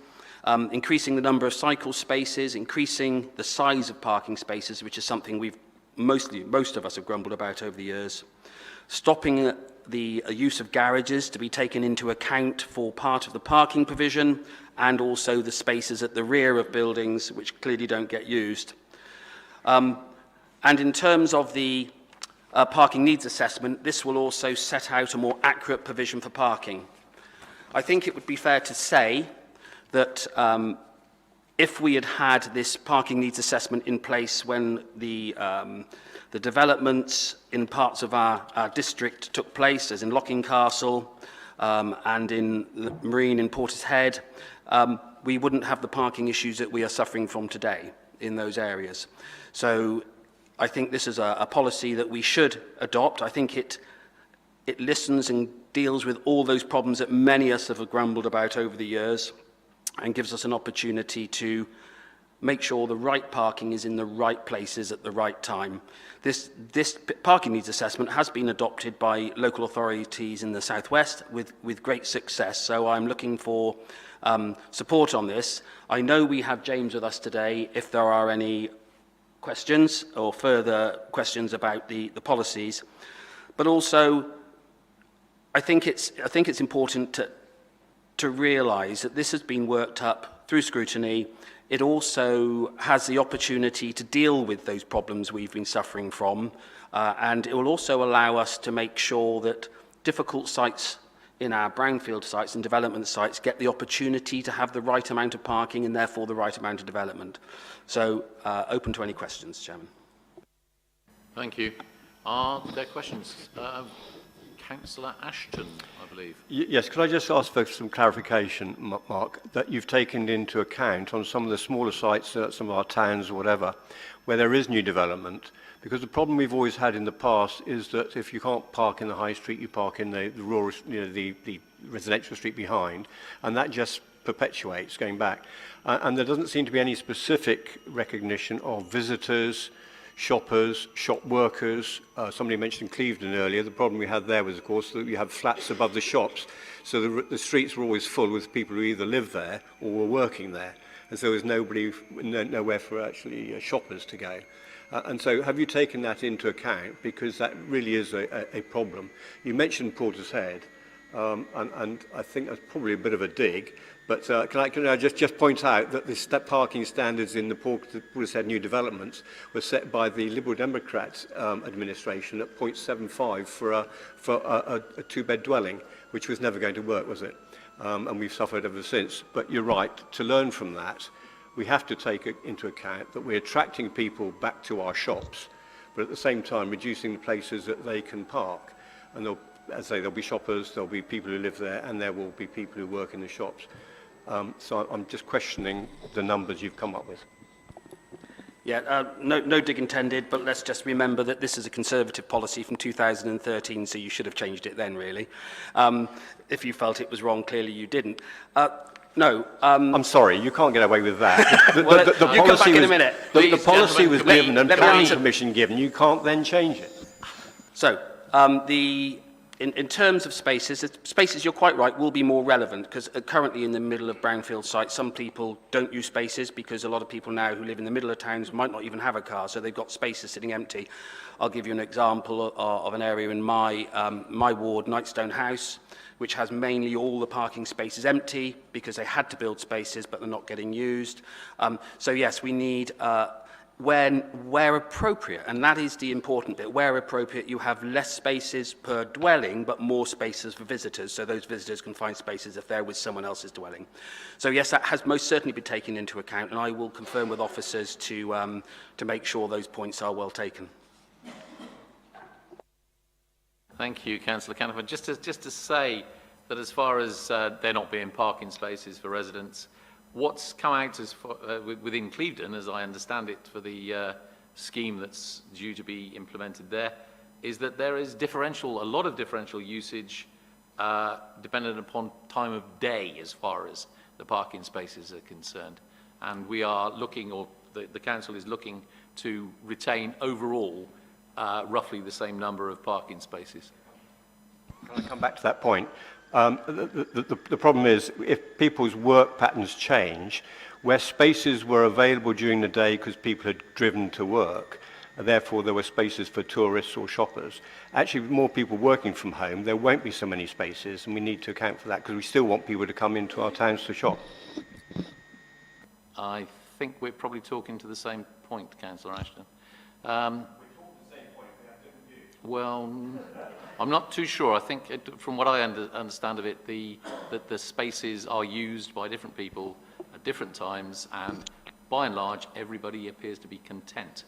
Increasing the number of cycle spaces, increasing the size of parking spaces, which is something most of us have grumbled about over the years. Stopping the use of garages to be taken into account for part of the parking provision, and also the spaces at the rear of buildings which clearly don't get used. And in terms of the parking needs assessment, this will also set out a more accurate provision for parking. I think it would be fair to say that if we had had this parking needs assessment in place when the developments in parts of our district took place, as in Locking Castle and in the Marine in Portishead, we wouldn't have the parking issues that we are suffering from today in those areas. So I think this is a policy that we should adopt. I think it listens and deals with all those problems that many of us have grumbled about over the years, and gives us an opportunity to make sure the right parking is in the right places at the right time. This parking needs assessment has been adopted by local authorities in the southwest with great success, so I'm looking for support on this. I know we have James with us today if there are any questions or further questions about the policies, but also I think it's important to realise that this has been worked up through scrutiny. It also has the opportunity to deal with those problems we've been suffering from, and it will also allow us to make sure that difficult sites in our brownfield sites and development sites get the opportunity to have the right amount of parking and therefore the right amount of development. So open to any questions, Chairman. Thank you. Are there questions? Councillor Ashton, I believe. Yes, could I just ask for some clarification, Mark, that you've taken into account on some of the smaller sites, some of our towns or whatever, where there is new development? Because the problem we've always had in the past is that if you can't park in the high street, you park in the rural, the residential street behind, and that just perpetuates going back. And there doesn't seem to be any specific recognition of visitors, shoppers, shop workers. Somebody mentioned Clevedon earlier. The problem we had there was, of course, that we have flats above the shops, so the streets were always full with people who either lived there or were working there, and so there was nowhere for actually shoppers to go. And so have you taken that into account? Because that really is a problem. You mentioned Portishead, and I think that's probably a bit of a dig, but can I just point out that the parking standards in the Portishead new developments were set by the Liberal Democrat administration at 0.75 for a two-bed dwelling, which was never going to work, was it? And we've suffered ever since. But you're right, to learn from that, we have to take into account that we're attracting people back to our shops, but at the same time reducing the places that they can park. And as I say, there'll be shoppers, there'll be people who live there, and there will be people who work in the shops. So I'm just questioning the numbers you've come up with. Yeah, no dig intended, but let's just remember that this is a Conservative policy from 2013, so you should have changed it then, really. If you felt it was wrong, clearly you didn't. No. I'm sorry, you can't get away with that. The you come back in a minute. The policy was given and planning permission given. You can't then change it. So, in terms of spaces, you're quite right, will be more relevant, because currently in the middle of brownfield sites, some people don't use spaces because a lot of people now who live in the middle of towns might not even have a car, so they've got spaces sitting empty. I'll give you an example of an area in my ward, Knightstone House, which has mainly all the parking spaces empty because they had to build spaces, but they're not getting used. So yes, we need, where appropriate, and that is the important bit, where appropriate, you have less spaces per dwelling, but more spaces for visitors, so those visitors can find spaces if they're with someone else's dwelling. So yes, that has most certainly been taken into account, and I will confirm with officers to make sure those points are well taken. Thank you, Councillor Canifer. Just to say that as far as there not being parking spaces for residents, what's come out as for, within Clevedon, as I understand it, for the scheme that's due to be implemented there, is that there is a lot of differential usage dependent upon time of day as far as the parking spaces are concerned. And we are looking, or the council is looking, to retain overall roughly the same number of parking spaces. Can I come back to that point? The problem is, if people's work patterns change, where spaces were available during the day because people had driven to work, and therefore there were spaces for tourists or shoppers, actually with more people working from home, there won't be so many spaces, and we need to account for that because we still want people to come into our towns to shop. I think we're probably talking to the same point, Councillor Ashton. Well, I'm not too sure. I think, from what I understand of it, that the spaces are used by different people at different times, and by and large, everybody appears to be content.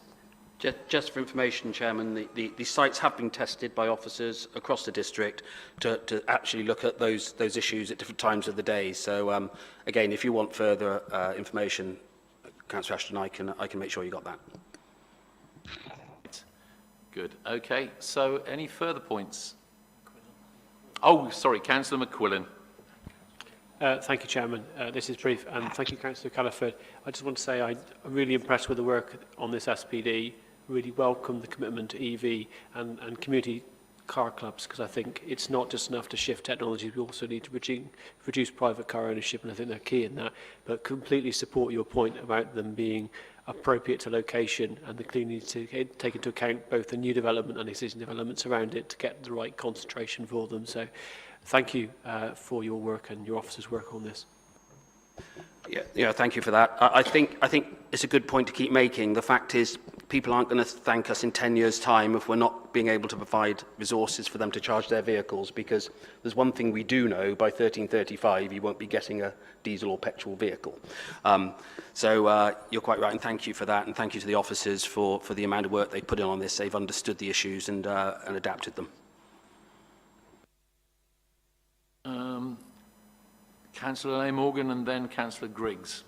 Just for information, Chairman, the sites have been tested by officers across the district to actually look at those issues at different times of the day. So, again, if you want further information, Councillor Ashton, I can make sure you got that. Good. Okay. So, any further points? Oh, sorry, Councillor McQuillan. Thank you, Chairman. This is brief, and thank you, Councillor Calliford. I just want to say I'm really impressed with the work on this SPD. Really welcome the commitment to EV and community car clubs, because I think it's not just enough to shift technology. We also need to reduce private car ownership, and I think they're key in that. But completely support your point about them being appropriate to location, and the clean need to take into account both the new development and existing developments around it to get the right concentration for them. So thank you for your work and your officers' work on this. Yeah, thank you for that. I think it's a good point to keep making. The fact is, people aren't going to thank us in 10 years' time if we're not being able to provide resources for them to charge their vehicles, because there's one thing we do know: by 1335, you won't be getting a diesel or petrol vehicle. So you're quite right, and thank you for that, and thank you to the officers for the amount of work they put in on this. They've understood the issues and adapted them. Councillor Leigh Morgan and then Councillor Griggs.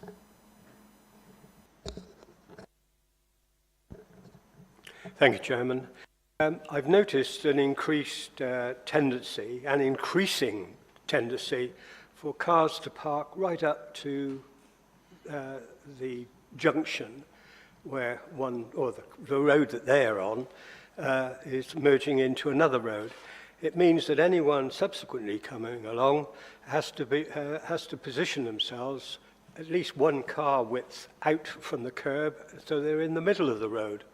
Thank you, Chairman. I've noticed an increased tendency, an increasing tendency for cars to park right up to the junction where one, or the road that they're on, is merging into another road. It means that anyone subsequently coming along has to position themselves at least one car width out from the curb, so they're in the middle of the road.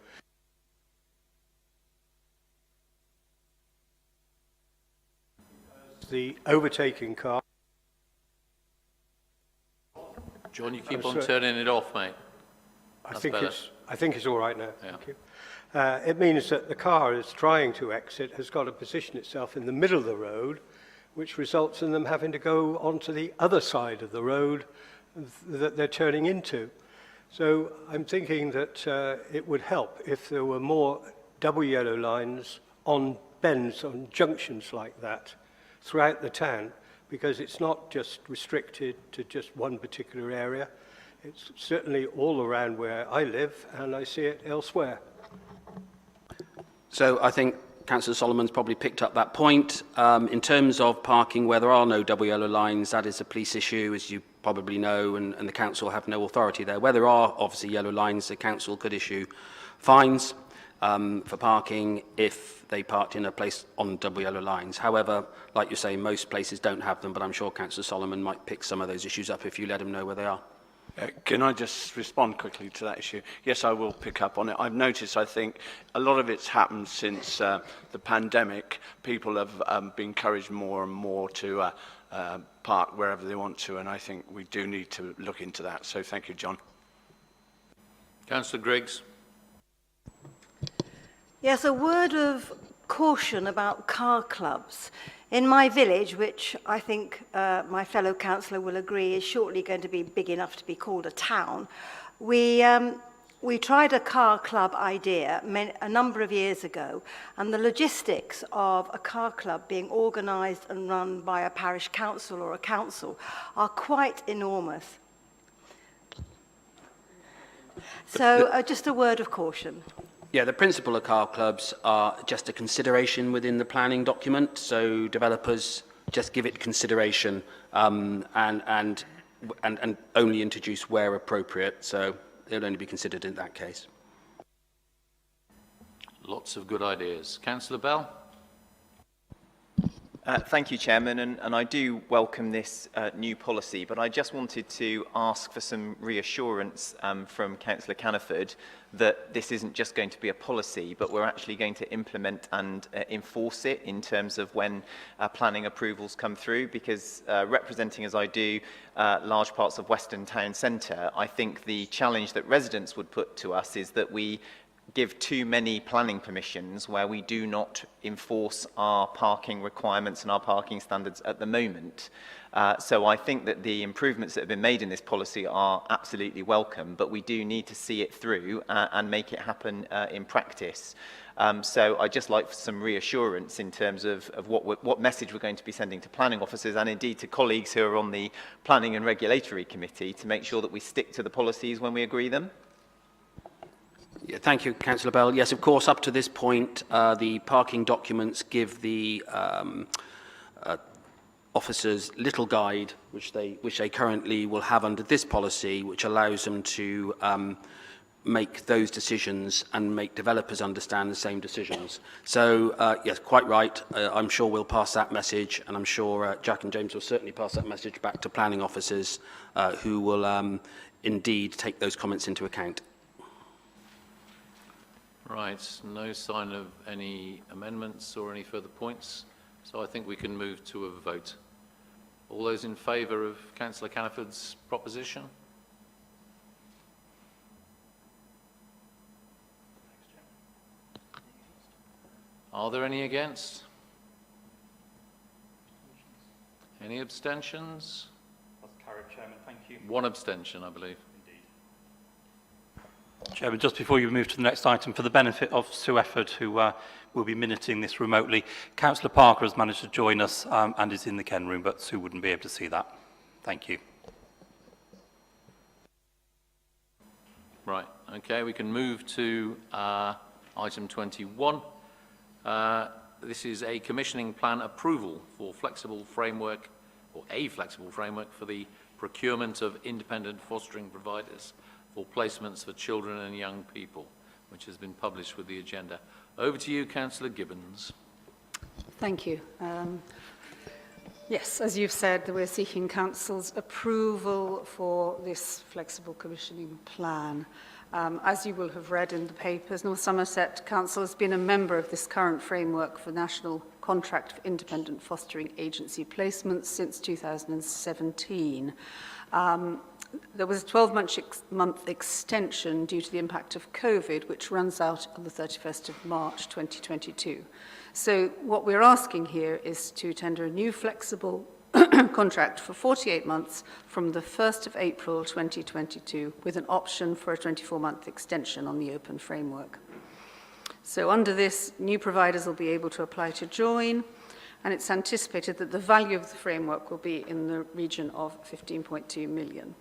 The overtaking car. John, you keep on turning it off, mate. I think it's all right now. Yeah. Thank you. It means that the car is trying to exit, has got to position itself in the middle of the road, which results in them having to go onto the other side of the road that they're turning into. So I'm thinking that it would help if there were more double yellow lines on bends, on junctions like that throughout the town, because it's not just restricted to just one particular area. It's certainly all around where I live, and I see it elsewhere. So I think Councillor Solomon's probably picked up that point. In terms of parking where there are no double yellow lines, that is a police issue, as you probably know, and the council have no authority there. Where there are obviously yellow lines, the council could issue fines for parking if they parked in a place on double yellow lines. However, like you say, most places don't have them, but I'm sure Councillor Solomon might pick some of those issues up if you let him know where they are. Can I just respond quickly to that issue? Yes, I will pick up on it. I've noticed, I think, a lot of it's happened since the pandemic. People have been encouraged more and more to park wherever they want to, and I think we do need to look into that. So thank you, John. Councillor Griggs. Yes, a word of caution about car clubs. In my village, which I think my fellow councillor will agree is shortly going to be big enough to be called a town, we we tried a car club idea a number of years ago, and the logistics of a car club being organised and run by a parish council or a council are quite enormous. So just a word of caution. Yeah, the principle of car clubs are just a consideration within the planning document, so developers just give it consideration and only introduce where appropriate, so they'll only be considered in that case. Lots of good ideas. Councillor Bell? Thank you, Chairman, and I do welcome this new policy, but I just wanted to ask for some reassurance from Councillor Caniford that this isn't just going to be a policy, but we're actually going to implement and enforce it in terms of when planning approvals come through, because representing, as I do, large parts of Western Town Centre, I think the challenge that residents would put to us is that we give too many planning permissions where we do not enforce our parking requirements and our parking standards at the moment. So I think that the improvements that have been made in this policy are absolutely welcome, but we do need to see it through and make it happen in practice. So I'd just like some reassurance in terms of what message we're going to be sending to planning officers and indeed to colleagues who are on the Planning and Regulatory Committee to make sure that we stick to the policies when we agree them. Yeah, thank you, Councillor Bell. Yes, of course, up to this point, the parking documents give the officers little guide, which they currently will have under this policy, which allows them to make those decisions and make developers understand the same decisions. So, yes, quite right. I'm sure we'll pass that message, and I'm sure Jack and James will certainly pass that message back to planning officers who will indeed take those comments into account. Right, no sign of any amendments or any further points, so I think we can move to a vote. All those in favour of Councillor Caniford's proposition? Are there any against? Any abstentions? That's carried, Chairman. Thank you. One abstention, I believe. Chairman, just before you move to the next item, for the benefit of Sue Efford, who will be minuting this remotely, Councillor Parker has managed to join us and is in the Ken room, but Sue wouldn't be able to see that. Thank you. Right, okay, we can move to item 21. This is a commissioning plan approval for flexible framework, or a flexible framework for the procurement of independent fostering providers for placements for children and young people, which has been published with the agenda. Over to you, Councillor Gibbons. Thank you. Yes, as you've said, we're seeking Council's approval for this flexible commissioning plan. As you will have read in the papers, North Somerset Council has been a member of this current framework for National Contract for Independent Fostering Agency Placements since 2017. There was a 12-month extension due to the impact of COVID, which runs out on the 31st of March 2022. So what we're asking here is to tender a new flexible contract for 48 months from the 1st of April 2022 with an option for a 24-month extension on the open framework. So under this, new providers will be able to apply to join, and it's anticipated that the value of the framework will be in the region of 15.2 million.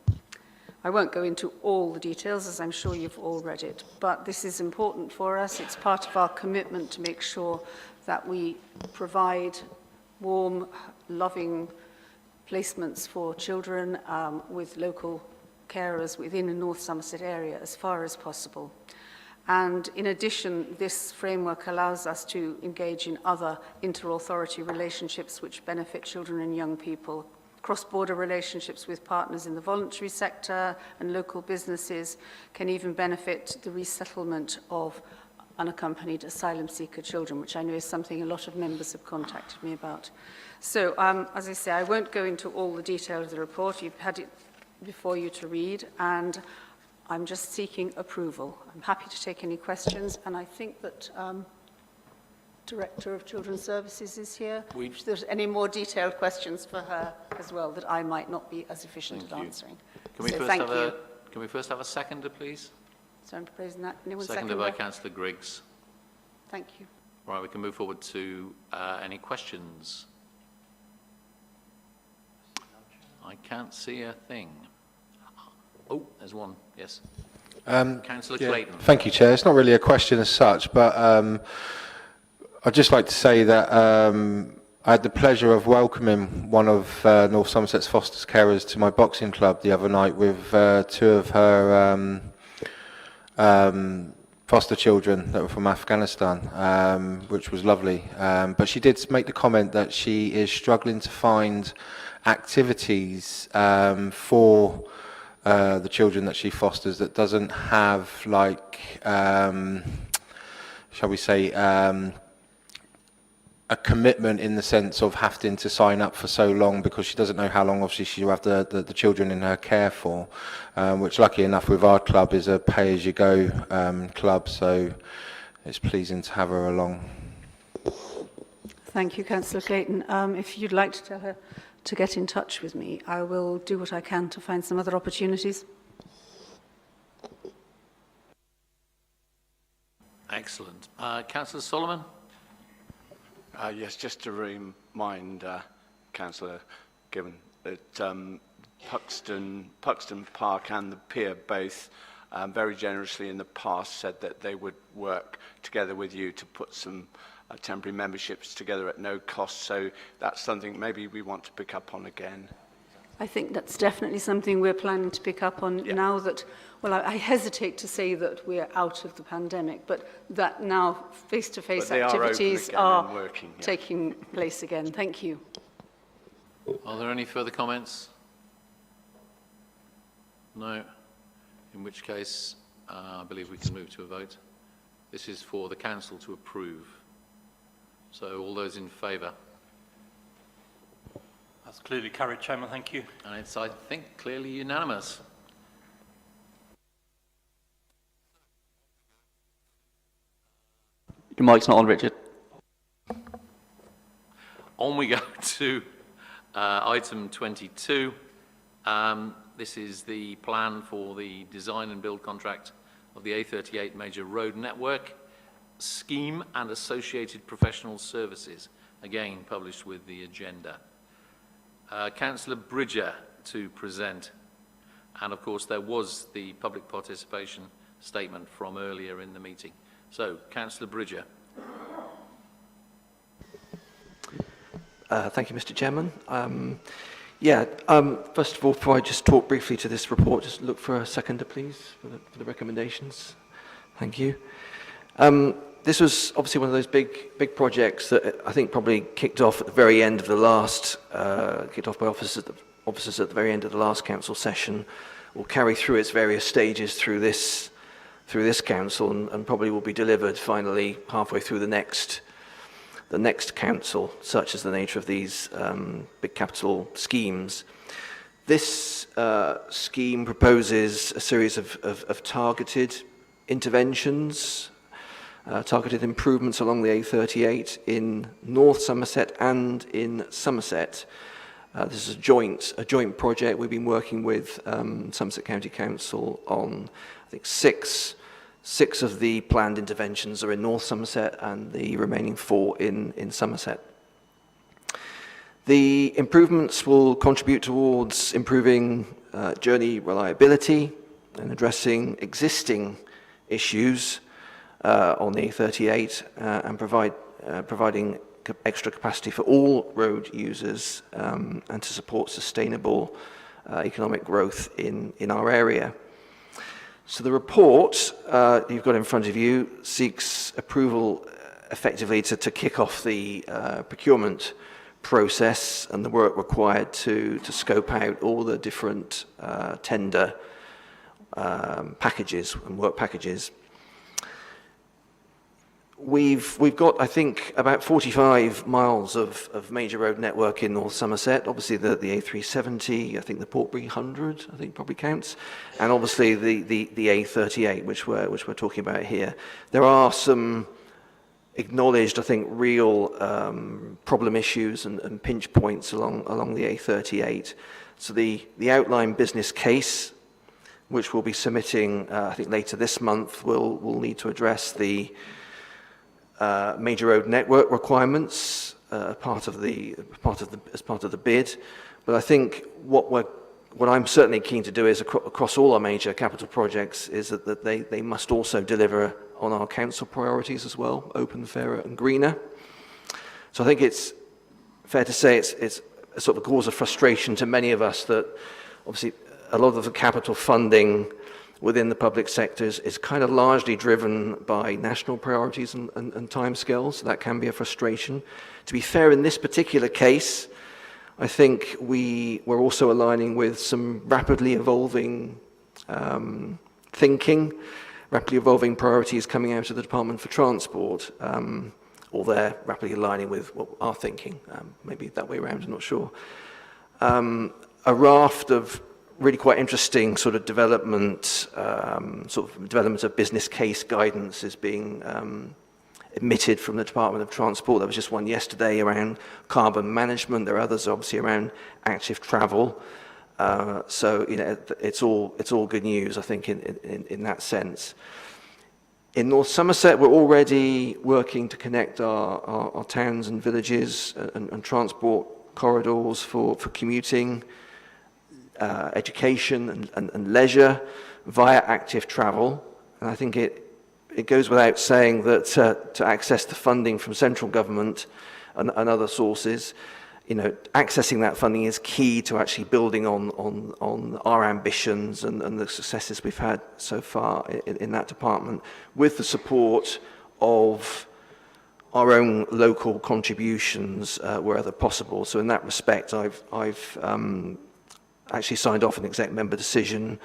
I won't go into all the details, as I'm sure you've all read it, but this is important for us. It's part of our commitment to make sure that we provide warm, loving placements for children with local carers within the North Somerset area as far as possible. And in addition, this framework allows us to engage in other inter-authority relationships which benefit children and young people. Cross-border relationships with partners in the voluntary sector and local businesses can even benefit the resettlement of unaccompanied asylum seeker children, which I know is something a lot of members have contacted me about. So, as I say, I won't go into all the detail of the report. You've had it before you to read, and I'm just seeking approval. I'm happy to take any questions, and I think that Director of Children's Services is here. If there's any more detailed questions for her as well that I might not be as efficient at answering. Can we first have a seconder, please? So I'm proposing that. Anyone Seconded by Councillor Griggs. Thank you. Right, we can move forward to any questions. I can't see a thing. Oh, there's one. Yes. Councillor Clayton. Thank you, Chair. It's not really a question as such, but I'd just like to say that I had the pleasure of welcoming one of North Somerset's foster carers to my boxing club the other night with two of her foster children that were from Afghanistan, which was lovely. But she did make the comment that she is struggling to find activities for the children that she fosters that doesn't have, like, shall we say, a commitment in the sense of having to sign up for so long, because she doesn't know how long obviously she'll have the children in her care for, which lucky enough with our club is a pay-as-you-go club, so it's pleasing to have her along. Thank you, Councillor Clayton. If you'd like to tell her to get in touch with me, I will do what I can to find some other opportunities. Excellent. Councillor Solomon? Yes, just to remind Councillor Gibbon that Puxton Park and the Pier both very generously in the past said that they would work together with you to put some temporary memberships together at no cost. So that's something maybe we want to pick up on again. I think that's definitely something we're planning to pick up on now that, well, I hesitate to say that we're out of the pandemic, but that now face-to-face activities are taking place again. Thank you. Are there any further comments? No. In which case, I believe we can move to a vote. This is for the Council to approve. So all those in favour? That's clearly carried, Chairman. Thank you. And it's, I think, clearly unanimous. Your mic's not on, Richard. On we go to item 22. This is the plan for the design and build contract of the A38 major road network scheme and associated professional services, again published with the agenda. Councillor Bridger to present, and of course there was the public participation statement from earlier in the meeting. So, Councillor Bridger. Thank you, Mr. Chairman. First of all, before I just talk briefly to this report, just look for a seconder, please, for the recommendations. Thank you. This was obviously one of those big projects that I think probably kicked off at the very end of the last, kicked off by officers at the very end of the last council session, will carry through its various stages through this council, and probably will be delivered finally halfway through the next council, such as the nature of these big capital schemes. This scheme proposes a series of targeted interventions, targeted improvements along the A38 in North Somerset and in Somerset. This is a joint project. We've been working with Somerset County Council on, I think, six of the planned interventions are in North Somerset and the remaining 4 in Somerset. The improvements will contribute towards improving journey reliability and addressing existing issues on the A38 and providing extra capacity for all road users and to support sustainable economic growth in our area. So the report you've got in front of you seeks approval effectively to kick off the procurement process and the work required to scope out all the different tender packages and work packages. We've got, I think, about 45 miles of major road network in North Somerset. Obviously, the A370, I think the Portbury 100, I think probably counts, and obviously the A38, which we're talking about here. There are some acknowledged, I think, real problem issues and pinch points along the A38. So the outline business case which we'll be submitting, I think later this month, will need to address the major road network requirements as part of the bid. But I think what I'm certainly keen to do is across all our major capital projects is that they must also deliver on our council priorities as well, open, fairer and greener. So I think it's fair to say it's a sort of cause of frustration to many of us that obviously a lot of the capital funding within the public sectors is kind of largely driven by national priorities and timescales. So that can be a frustration. To be fair, in this particular case, I think we're also aligning with some rapidly evolving thinking, rapidly evolving priorities coming out of the Department for Transport, or they're rapidly aligning with what our thinking, maybe that way around, I'm not sure. A raft of really quite interesting sort of development of business case guidance is being emitted from the Department of Transport. There was just one yesterday around carbon management. There are others obviously around active travel. So you know, it's all good news, I think, in that sense. In North Somerset, we're already working to connect our towns and villages and transport corridors for commuting, education and leisure via active travel. And I think it goes without saying that to access the funding from central government and other sources, you know, accessing that funding is key to actually building on our ambitions and the successes we've had so far in that department, with the support of our own local contributions wherever possible. So in that respect, I've actually signed off an exec member decision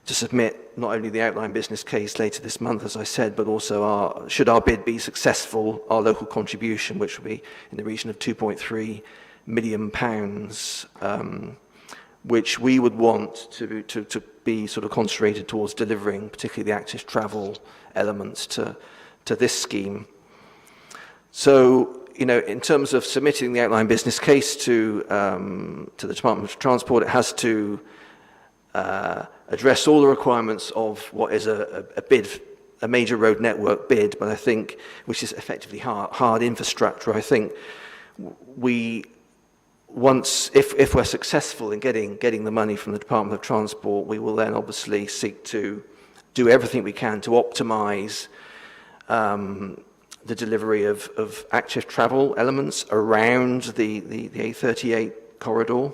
to submit not only the outline business case later this month, as I said, but also should our bid be successful, our local contribution, which will be in the region of £2.3 million, which we would want to be sort of concentrated towards delivering, particularly the active travel elements to this scheme. So, you know, in terms of submitting the outline business case to the Department of Transport, it has to address all the requirements of what is a major road network bid, but I think, which is effectively hard infrastructure. I think if we're successful in getting the money from the Department of Transport, we will then obviously seek to do everything we can to optimize the delivery of active travel elements around the A38 corridor.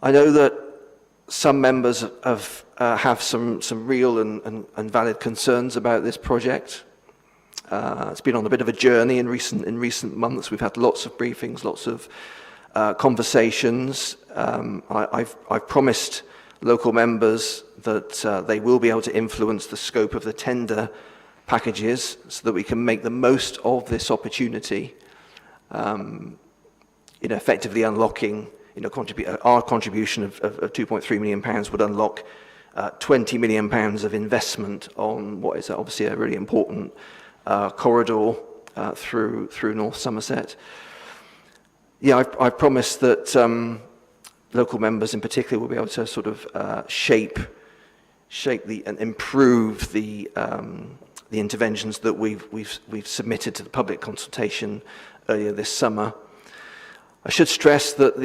I know that some members have some real and valid concerns about this project. It's been on a bit of a journey in recent months. We've had lots of briefings, lots of conversations. I've promised local members that they will be able to influence the scope of the tender packages so that we can make the most of this opportunity, effectively unlocking, our contribution of £2.3 million would unlock £20 million of investment on what is obviously a really important corridor through North Somerset. Yeah, I've promised that local members in particular will be able to sort of shape and improve the interventions that we've submitted to the public consultation earlier this summer. I should stress that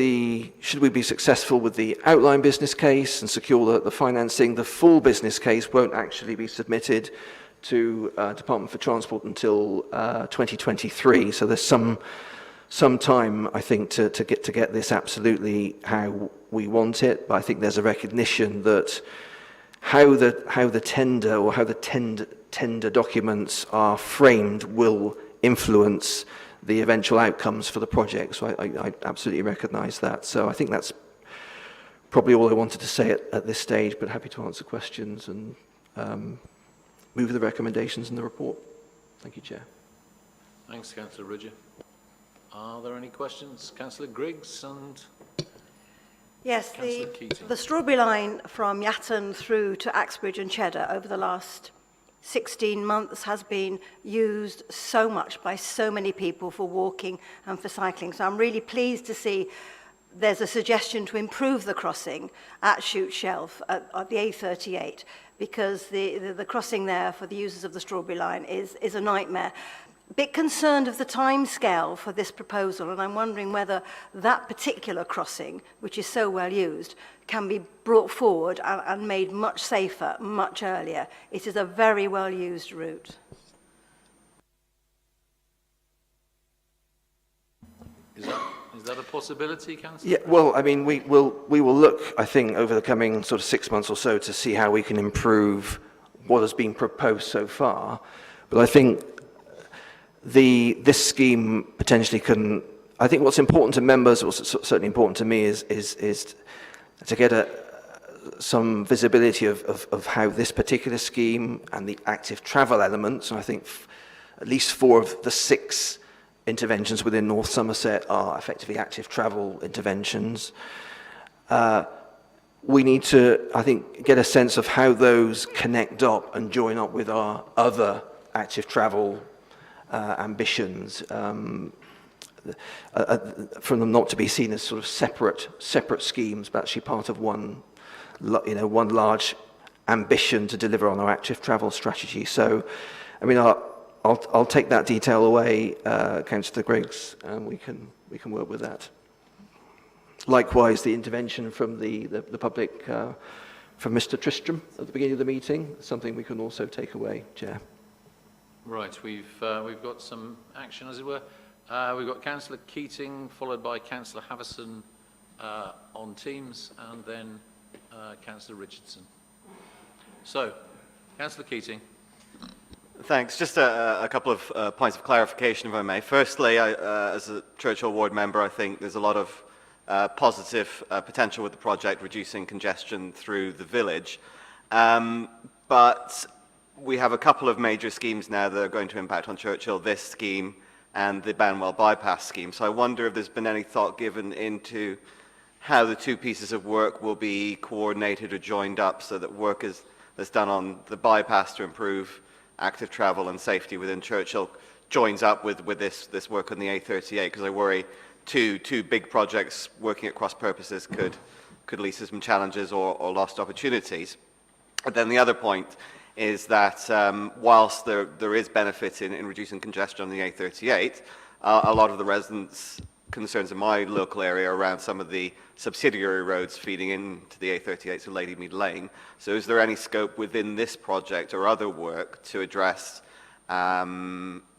should we be successful with the outline business case and secure the financing, the full business case won't actually be submitted to Department for Transport until 2023. So there's some time, I think, to get this absolutely how we want it. But I think there's a recognition that how the tender or how the tender documents are framed will influence the eventual outcomes for the project. So I absolutely recognise that. So I think that's probably all I wanted to say at this stage, but happy to answer questions and move the recommendations in the report. Thank you, Chair. Thanks, Councillor Ridger. Are there any questions? Councillor Griggs and Yes, Councillor Keating. the Strawberry Line from Yatton through to Axbridge and Cheddar over the last 16 months has been used so much by so many people for walking and for cycling. So I'm really pleased to see there's a suggestion to improve the crossing at Chute Shelf at the A38, because the crossing there for the users of the Strawberry Line is a nightmare. A bit concerned of the timescale for this proposal, and I'm wondering whether that particular crossing, which is so well used, can be brought forward and made much safer, much earlier. It is a very well used route. Is that a possibility, Councillor? Yeah, well, I mean, we will look, I think, over the coming sort of 6 months or so to see how we can improve what has been proposed so far. But I think this scheme potentially can, I think what's important to members, what's certainly important to me, is to get some visibility of how this particular scheme and the active travel elements, and I think at least 4 of the 6 interventions within North Somerset are effectively active travel interventions. We need to, I think, get a sense of how those connect up and join up with our other active travel ambitions, from them not to be seen as sort of separate schemes, but actually part of one large ambition to deliver on our active travel strategy. So, I mean, I'll take that detail away, Councillor Griggs, and we can work with that. Likewise, the intervention from the public, from Mr. Tristram at the beginning of the meeting, something we can also take away, Chair. Right, we've got some action, as it were. We've got Councillor Keating, followed by Councillor Havison on Teams, and then Councillor Richardson. So, Councillor Keating. Thanks. Just a couple of points of clarification, if I may. Firstly, as a Churchill Ward member, I think there's a lot of positive potential with the project, reducing congestion through the village. But we have a couple of major schemes now that are going to impact on Churchill, this scheme and the Banwell bypass scheme. So I wonder if there's been any thought given into how the 2 pieces of work will be coordinated or joined up so that work that's done on the bypass to improve active travel and safety within Churchill joins up with this work on the A38, because I worry two big projects working at cross purposes could lead to some challenges or lost opportunities. And then the other point is that whilst there is benefit in reducing congestion on the A38, a lot of the residents' concerns in my local area around some of the subsidiary roads feeding into the A38, so Ladymead Lane. So is there any scope within this project or other work to address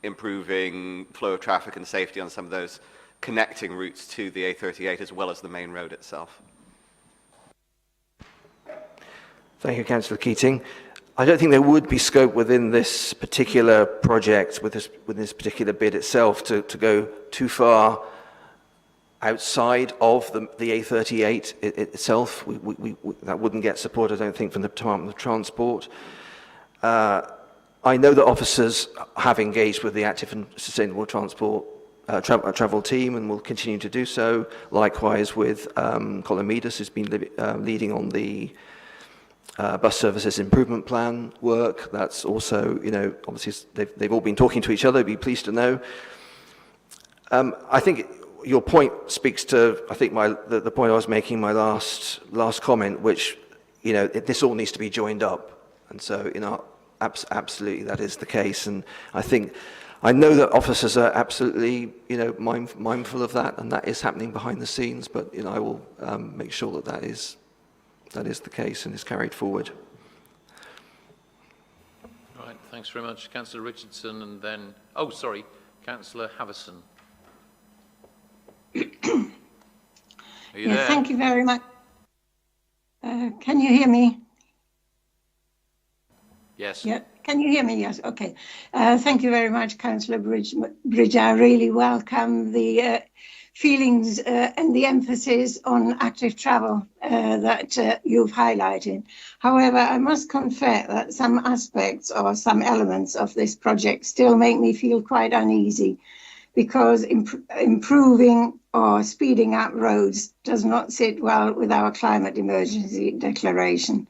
improving flow of traffic and safety on some of those connecting routes to the A38 as well as the main road itself? Thank you, Councillor Keating. I don't think there would be scope within this particular project, within this particular bid itself, to go too far outside of the A38 itself. That wouldn't get support, I don't think, from the Department of Transport. I know that officers have engaged with the Active and Sustainable Transport travel team and will continue to do so. Likewise with Colin Meadas, who's been leading on the bus services improvement plan work. That's also, obviously they've all been talking to each other, be pleased to know. I think your point speaks to, I think, the point I was making in my last comment, which, this all needs to be joined up. And so, absolutely that is the case. And I know that officers are absolutely, mindful of that, and that is happening behind the scenes, but, I will make sure that is the case and is carried forward. Right, thanks very much. Councillor Richardson and then, Councillor Havison. Are you there? Thank you very much. Can you hear me? Yes. Yeah. Can you hear me? Yes. Okay. Thank you very much, Councillor Bridge. I really welcome the feelings and the emphasis on active travel that you've highlighted. However, I must confess that some aspects or some elements of this project still make me feel quite uneasy, because improving or speeding up roads does not sit well with our climate emergency declaration.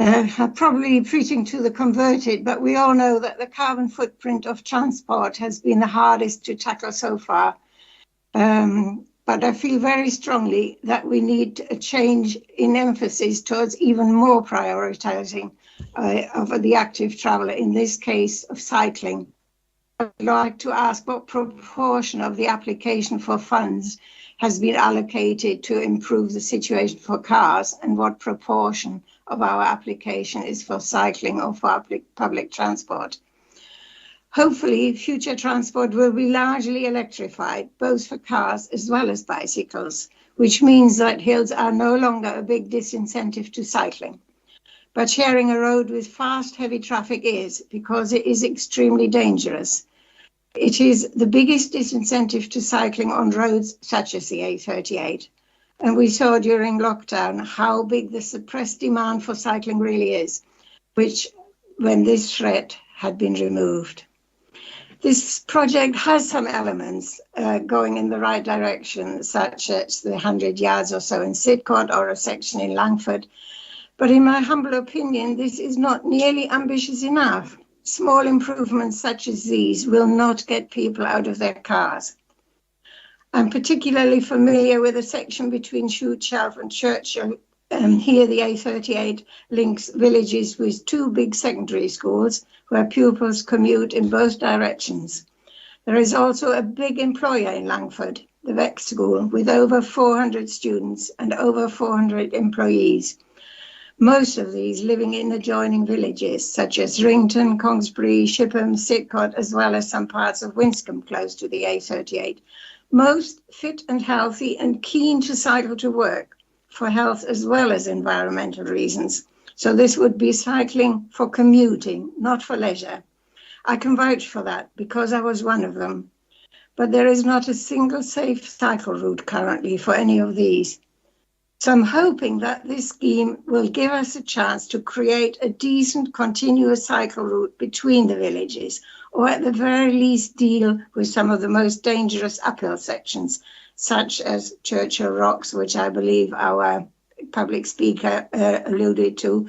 I'm probably preaching to the converted, but we all know that the carbon footprint of transport has been the hardest to tackle so far. But but I feel very strongly that we need a change in emphasis towards even more prioritizing of the active traveller, in this case of cycling. I'd like to ask what proportion of the application for funds has been allocated to improve the situation for cars, and what proportion of our application is for cycling or for public transport. Hopefully, future transport will be largely electrified, both for cars as well as bicycles, which means that hills are no longer a big disincentive to cycling. But sharing a road with fast, heavy traffic is, because it is extremely dangerous. It is the biggest disincentive to cycling on roads such as the A38. And we saw during lockdown how big the suppressed demand for cycling really is, which when this threat had been removed. This project has some elements going in the right direction, such as the 100 yards or so in Sidcot or a section in Langford. But in my humble opinion, this is not nearly ambitious enough. Small improvements such as these will not get people out of their cars. I'm particularly familiar with a section between Chute Shelf and Churchill. Here the A38 links villages with two big secondary schools where pupils commute in both directions. There is also a big employer in Langford, the VEC School, with over 400 students and over 400 employees. Most of these living in adjoining villages such as Rington, Congsbury, Shipham, Sidcot, as well as some parts of Winscombe close to the A38. Most fit and healthy and keen to cycle to work for health as well as environmental reasons. So this would be cycling for commuting, not for leisure. I can vouch for that because I was one of them. But there is not a single safe cycle route currently for any of these. So I'm hoping that this scheme will give us a chance to create a decent continuous cycle route between the villages, or at the very least deal with some of the most dangerous uphill sections, such as Churchill Rocks, which I believe our public speaker alluded to.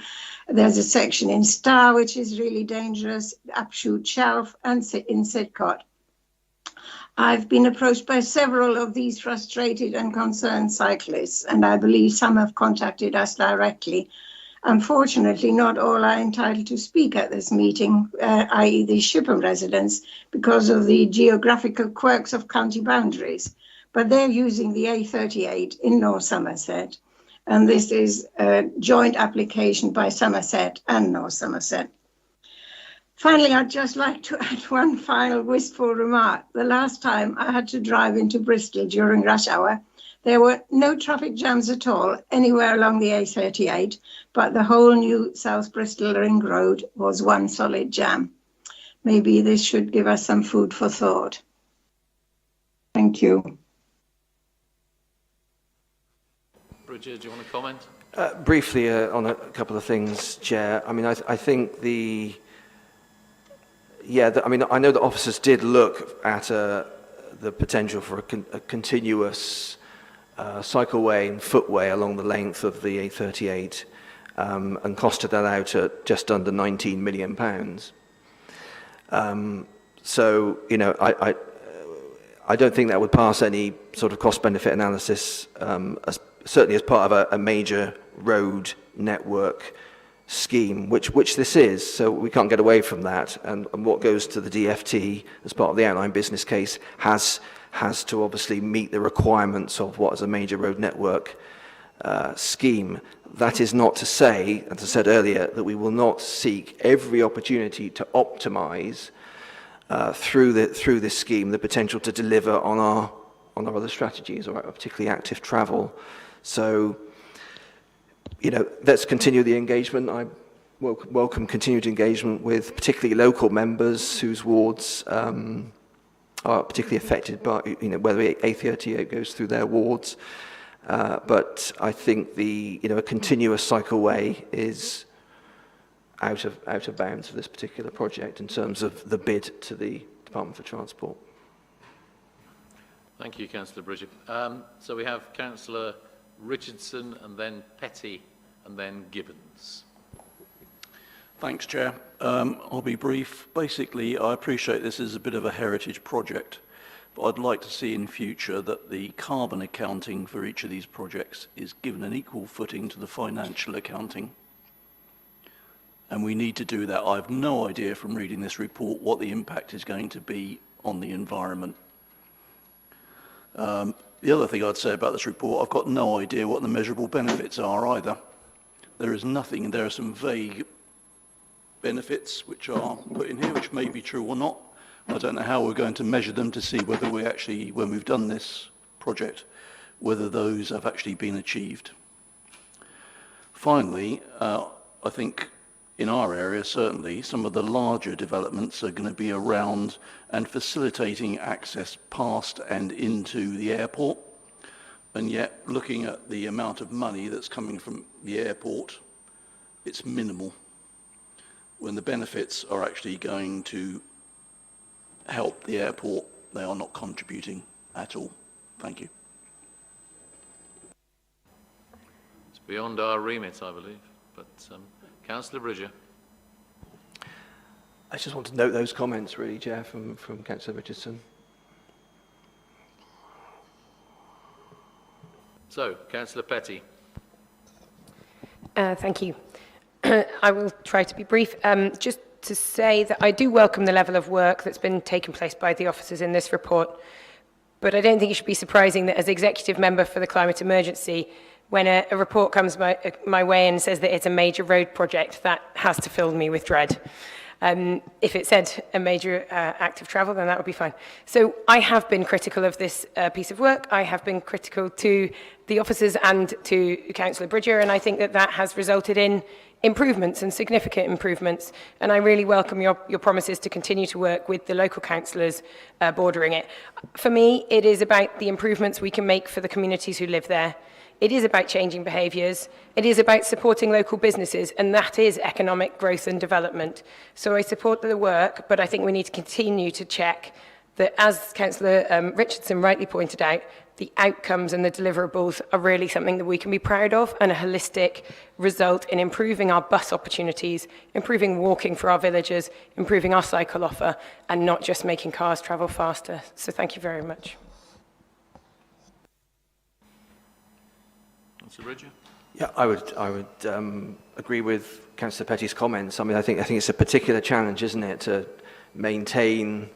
There's a section in Star, which is really dangerous, up Chute Shelf, and in Sidcot. I've been approached by several of these frustrated and concerned cyclists, and I believe some have contacted us directly. Unfortunately, not all are entitled to speak at this meeting, i.e. the Shipham residents, because of the geographical quirks of county boundaries. But they're using the A38 in North Somerset, and this is a joint application by Somerset and North Somerset. Finally, I'd just like to add one final wistful remark. The last time I had to drive into Bristol during rush hour, there were no traffic jams at all anywhere along the A38, but the whole new South Bristol Ring Road was one solid jam. Maybe this should give us some food for thought. Thank you. Bridget, do you want to comment? Briefly on a couple of things, Chair. I mean, I think I know that officers did look at the potential for a continuous cycleway and footway along the length of the A38 and costed that out at just under £19 million. So, you know, I don't think that would pass any sort of cost-benefit analysis, certainly as part of a major road network scheme, which this is, so we can't get away from that. And what goes to the DFT as part of the outline business case has to obviously meet the requirements of what is a major road network scheme. That is not to say, as I said earlier, that we will not seek every opportunity to optimise through this scheme the potential to deliver on our other strategies, or particularly active travel. So, you know, let's continue the engagement. I welcome continued engagement with particularly local members whose wards are particularly affected by, you know, whether A38 goes through their wards. But I think a continuous cycleway is out of bounds for this particular project in terms of the bid to the Department for Transport. Thank you, Councillor Bridget. So we have Councillor Richardson, and then Petty, and then Gibbons. Thanks, Chair. I'll be brief. Basically, I appreciate this is a bit of a heritage project, But I'd like to see in future that the carbon accounting for each of these projects is given an equal footing to the financial accounting. And we need to do that. I have no idea from reading this report what the impact is going to be on the environment. The other thing I'd say about this report, I've got no idea what the measurable benefits are either. There is nothing, and there are some vague benefits which are put in here, which may be true or not. I don't know how we're going to measure them to see whether we actually, when we've done this project, whether those have actually been achieved. Finally, I think in our area, certainly, some of the larger developments are going to be around and facilitating access past and into the airport. And yet, looking at the amount of money that's coming from the airport, it's minimal, when the benefits are actually going to help the airport. They are not contributing at all. Thank you. It's beyond our remit, I believe. But Councillor Bridger. I just want to note those comments, really, Chair, from Councillor Richardson. So, Councillor Petty. Thank you. I will try to be brief. Just to say that I do welcome the level of work that's been taking place by the officers in this report, but I don't think it should be surprising that as executive member for the climate emergency, when a report comes my way and says that it's a major road project, that has to fill me with dread. If it said a major act of travel, then that would be fine. So I have been critical of this piece of work. I have been critical to the officers and to Councillor Bridger, and I think that that has resulted in improvements and significant improvements. And I really welcome your promises to continue to work with the local councillors bordering it. For me, it is about the improvements we can make for the communities who live there. It is about changing behaviours. It is about supporting local businesses, and that is economic growth and development. So I support the work, but I think we need to continue to check that, as Councillor Richardson rightly pointed out, the outcomes and the deliverables are really something that we can be proud of, and a holistic result in improving our bus opportunities, improving walking for our villagers, improving our cycle offer, and not just making cars travel faster. So thank you very much. Yeah, I would agree with Councillor Petty's comments. I mean, I think it's a particular challenge, isn't it, to maintain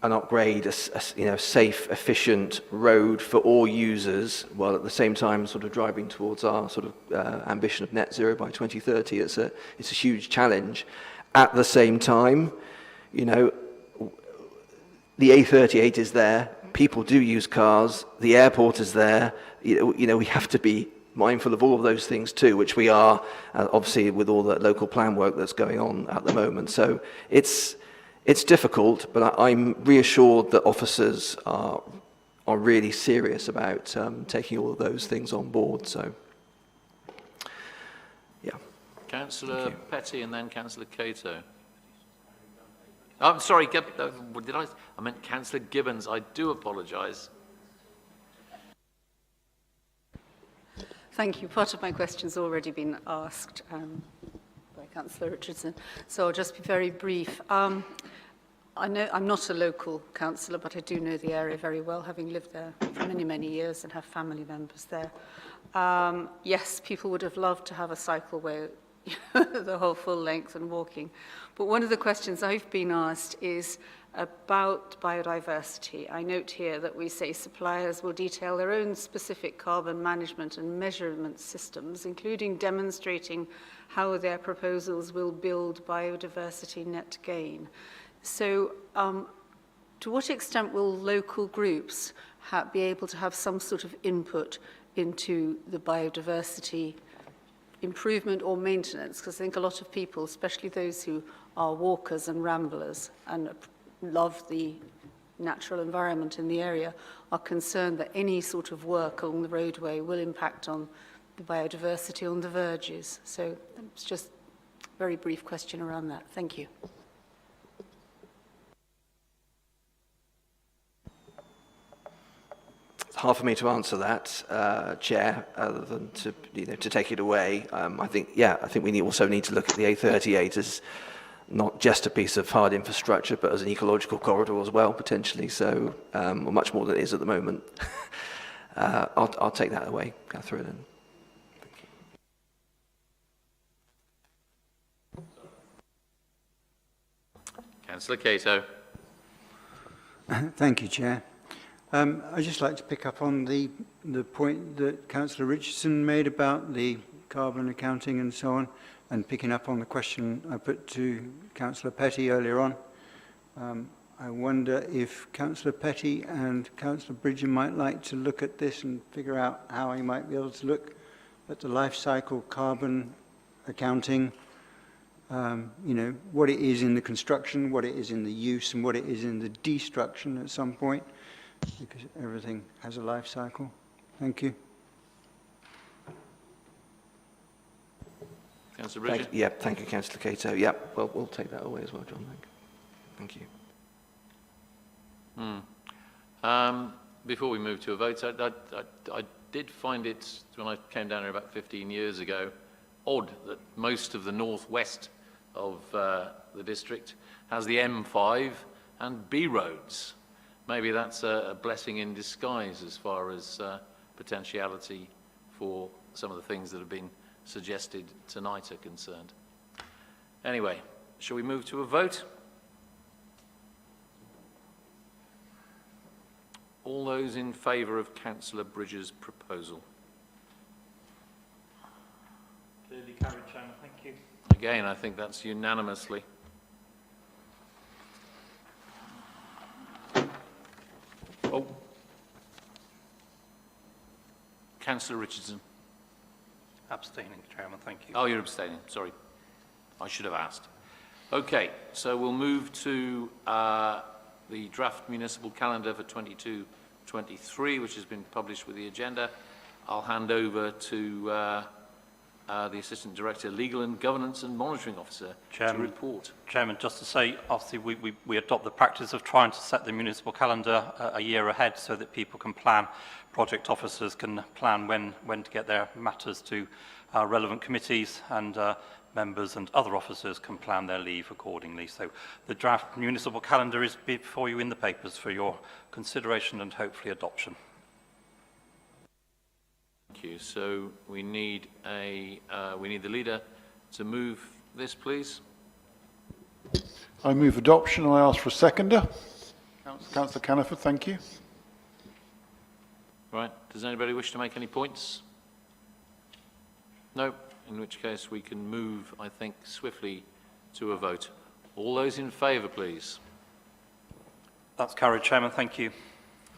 and upgrade a safe, efficient road for all users, while at the same time sort of driving towards our sort of ambition of net zero by 2030. It's a huge challenge. At the same time, the A38 is there. People do use cars. The airport is there. We have to be mindful of all of those things too, which we are, obviously, with all the local plan work that's going on at the moment. So it's difficult, but I'm reassured that officers are really serious about taking all of those things on board. So, yeah. Councillor Petty and then Councillor Cato. Oh, I'm sorry, I meant Councillor Gibbons. I do apologise. Thank you. Part of my question's already been asked by Councillor Richardson, so I'll just be very brief. I know I'm not a local councillor, but I do know the area very well, having lived there for many, many years and have family members there. Yes, people would have loved to have a cycleway the whole full length and walking. But one of the questions I've been asked is about biodiversity. I note here that we say suppliers will detail their own specific carbon management and measurement systems, including demonstrating how their proposals will build biodiversity net gain. So to what extent will local groups be able to have some sort of input into the biodiversity improvement or maintenance? Because I think a lot of people, especially those who are walkers and ramblers and love the natural environment in the area, are concerned that any sort of work along the roadway will impact on the biodiversity on the verges. So it's just a very brief question around that. Thank you. It's hard for me to answer that, Chair, other than to take it away. I think we also need to look at the A38 as not just a piece of hard infrastructure, but as an ecological corridor as well, potentially. So, or much more than it is at the moment. I'll take that away, Catherine. Councillor Cato. Thank you, Chair. I'd just like to pick up on the point that Councillor Richardson made about the carbon accounting and so on, and picking up on the question I put to Councillor Petty earlier on. I wonder if Councillor Petty and Councillor Bridger might like to look at this and figure out how he might be able to look at the life cycle carbon accounting, you know, what it is in the construction, what it is in the use, and what it is in the destruction at some point, because everything has a life cycle. Thank you. Councillor Bridger. Thank you, Councillor Cato. Yep, well, we'll take that away as well, John. Thank you. Before we move to a vote, I did find it, when I came down here about 15 years ago, odd that most of the northwest of the district has the M5 and B roads. Maybe that's a blessing in disguise as far as potentiality for some of the things that have been suggested tonight are concerned. Anyway, shall we move to a vote? All those in favour of Councillor Bridger's proposal? Clearly carried, Chairman. Thank you. Again, I think that's unanimously. Oh. Councillor Richardson. Abstaining, Chairman. Thank you. Oh, you're abstaining. Sorry. I should have asked. Okay, so we'll move to the draft municipal calendar for 22-23, which has been published with the agenda. I'll hand over to the Assistant Director, Legal and Governance and Monitoring Officer, to report. Chairman, just to say, obviously we adopt the practice of trying to set the municipal calendar a year ahead so that people can plan, project officers can plan when to get their matters to relevant committees, and members and other officers can plan their leave accordingly. So the draft municipal calendar is before you in the papers for your consideration and hopefully adoption. Thank you. So we need the leader to move this, please. I move adoption. I ask for a seconder. Councillor Caniford, thank you. Right. Does anybody wish to make any points? No. In which case we can move, I think, swiftly to a vote. All those in favour, please. That's carried, Chairman. Thank you.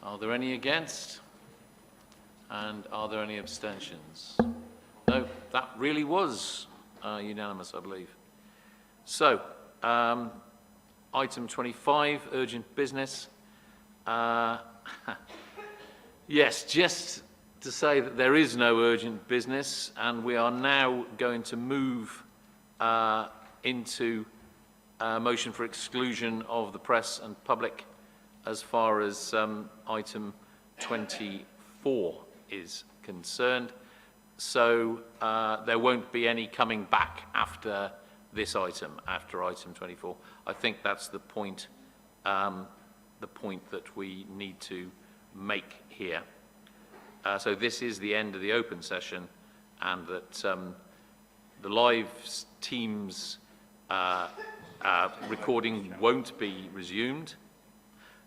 Are there any against? And are there any abstentions? No, that really was unanimous, I believe. So, item 25, urgent business. Yes, just to say that there is no urgent business, and we are now going to move into a motion for exclusion of the press and public as far as item 24 is concerned. So there won't be any coming back after this item, after item 24. I think that's the point that we need to make here. So this is the end of the open session, and that the live Teams recording won't be resumed.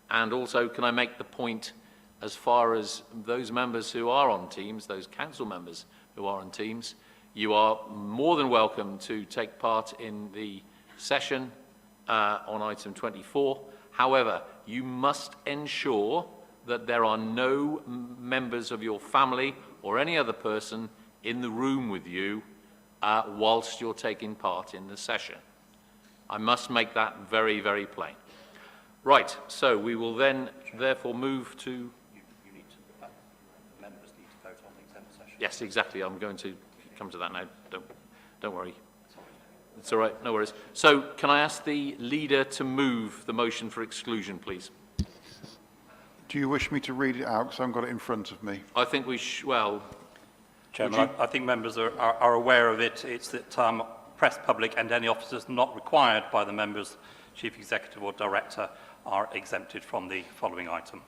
And also, can I make the point as far as those members who are on Teams, those council members who are on Teams, you are more than welcome to take part in the session on item 24. However, you must ensure that there are no members of your family or any other person in the room with you whilst you're taking part in the session. I must make that very, very plain. Right, so we will then therefore move to... members need to vote on the exempt session. Yes, exactly. I'm going to come to that now. Don't worry. It's all right, no worries. So can I ask the leader to move the motion for exclusion, please? Do you wish me to read it out, because I haven't got it in front of me? I think well... Chairman, I think members are aware of it. It's that press public and any officers not required by the members, Chief Executive or Director are exempted from the following item.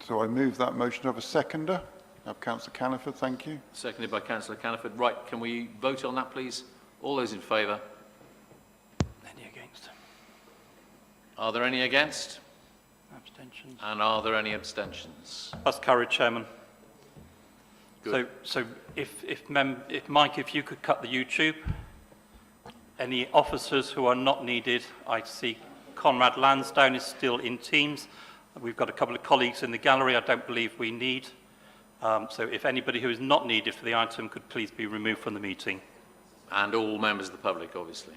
So I move that motion. Have a seconder. Have Councillor Caniford, thank you. Seconded by Councillor Caniford. Right, can we vote on that, please? All those in favour? Any against? Are there any against? Abstentions? And are there any abstentions? That's carried, Chairman. Good. So if Mike, if you could cut the YouTube. Any officers who are not needed, I see Conrad Lansdowne is still in Teams. We've got a couple of colleagues in the gallery I don't believe we need. So if anybody who is not needed for the item could please be removed from the meeting. And all members of the public, obviously.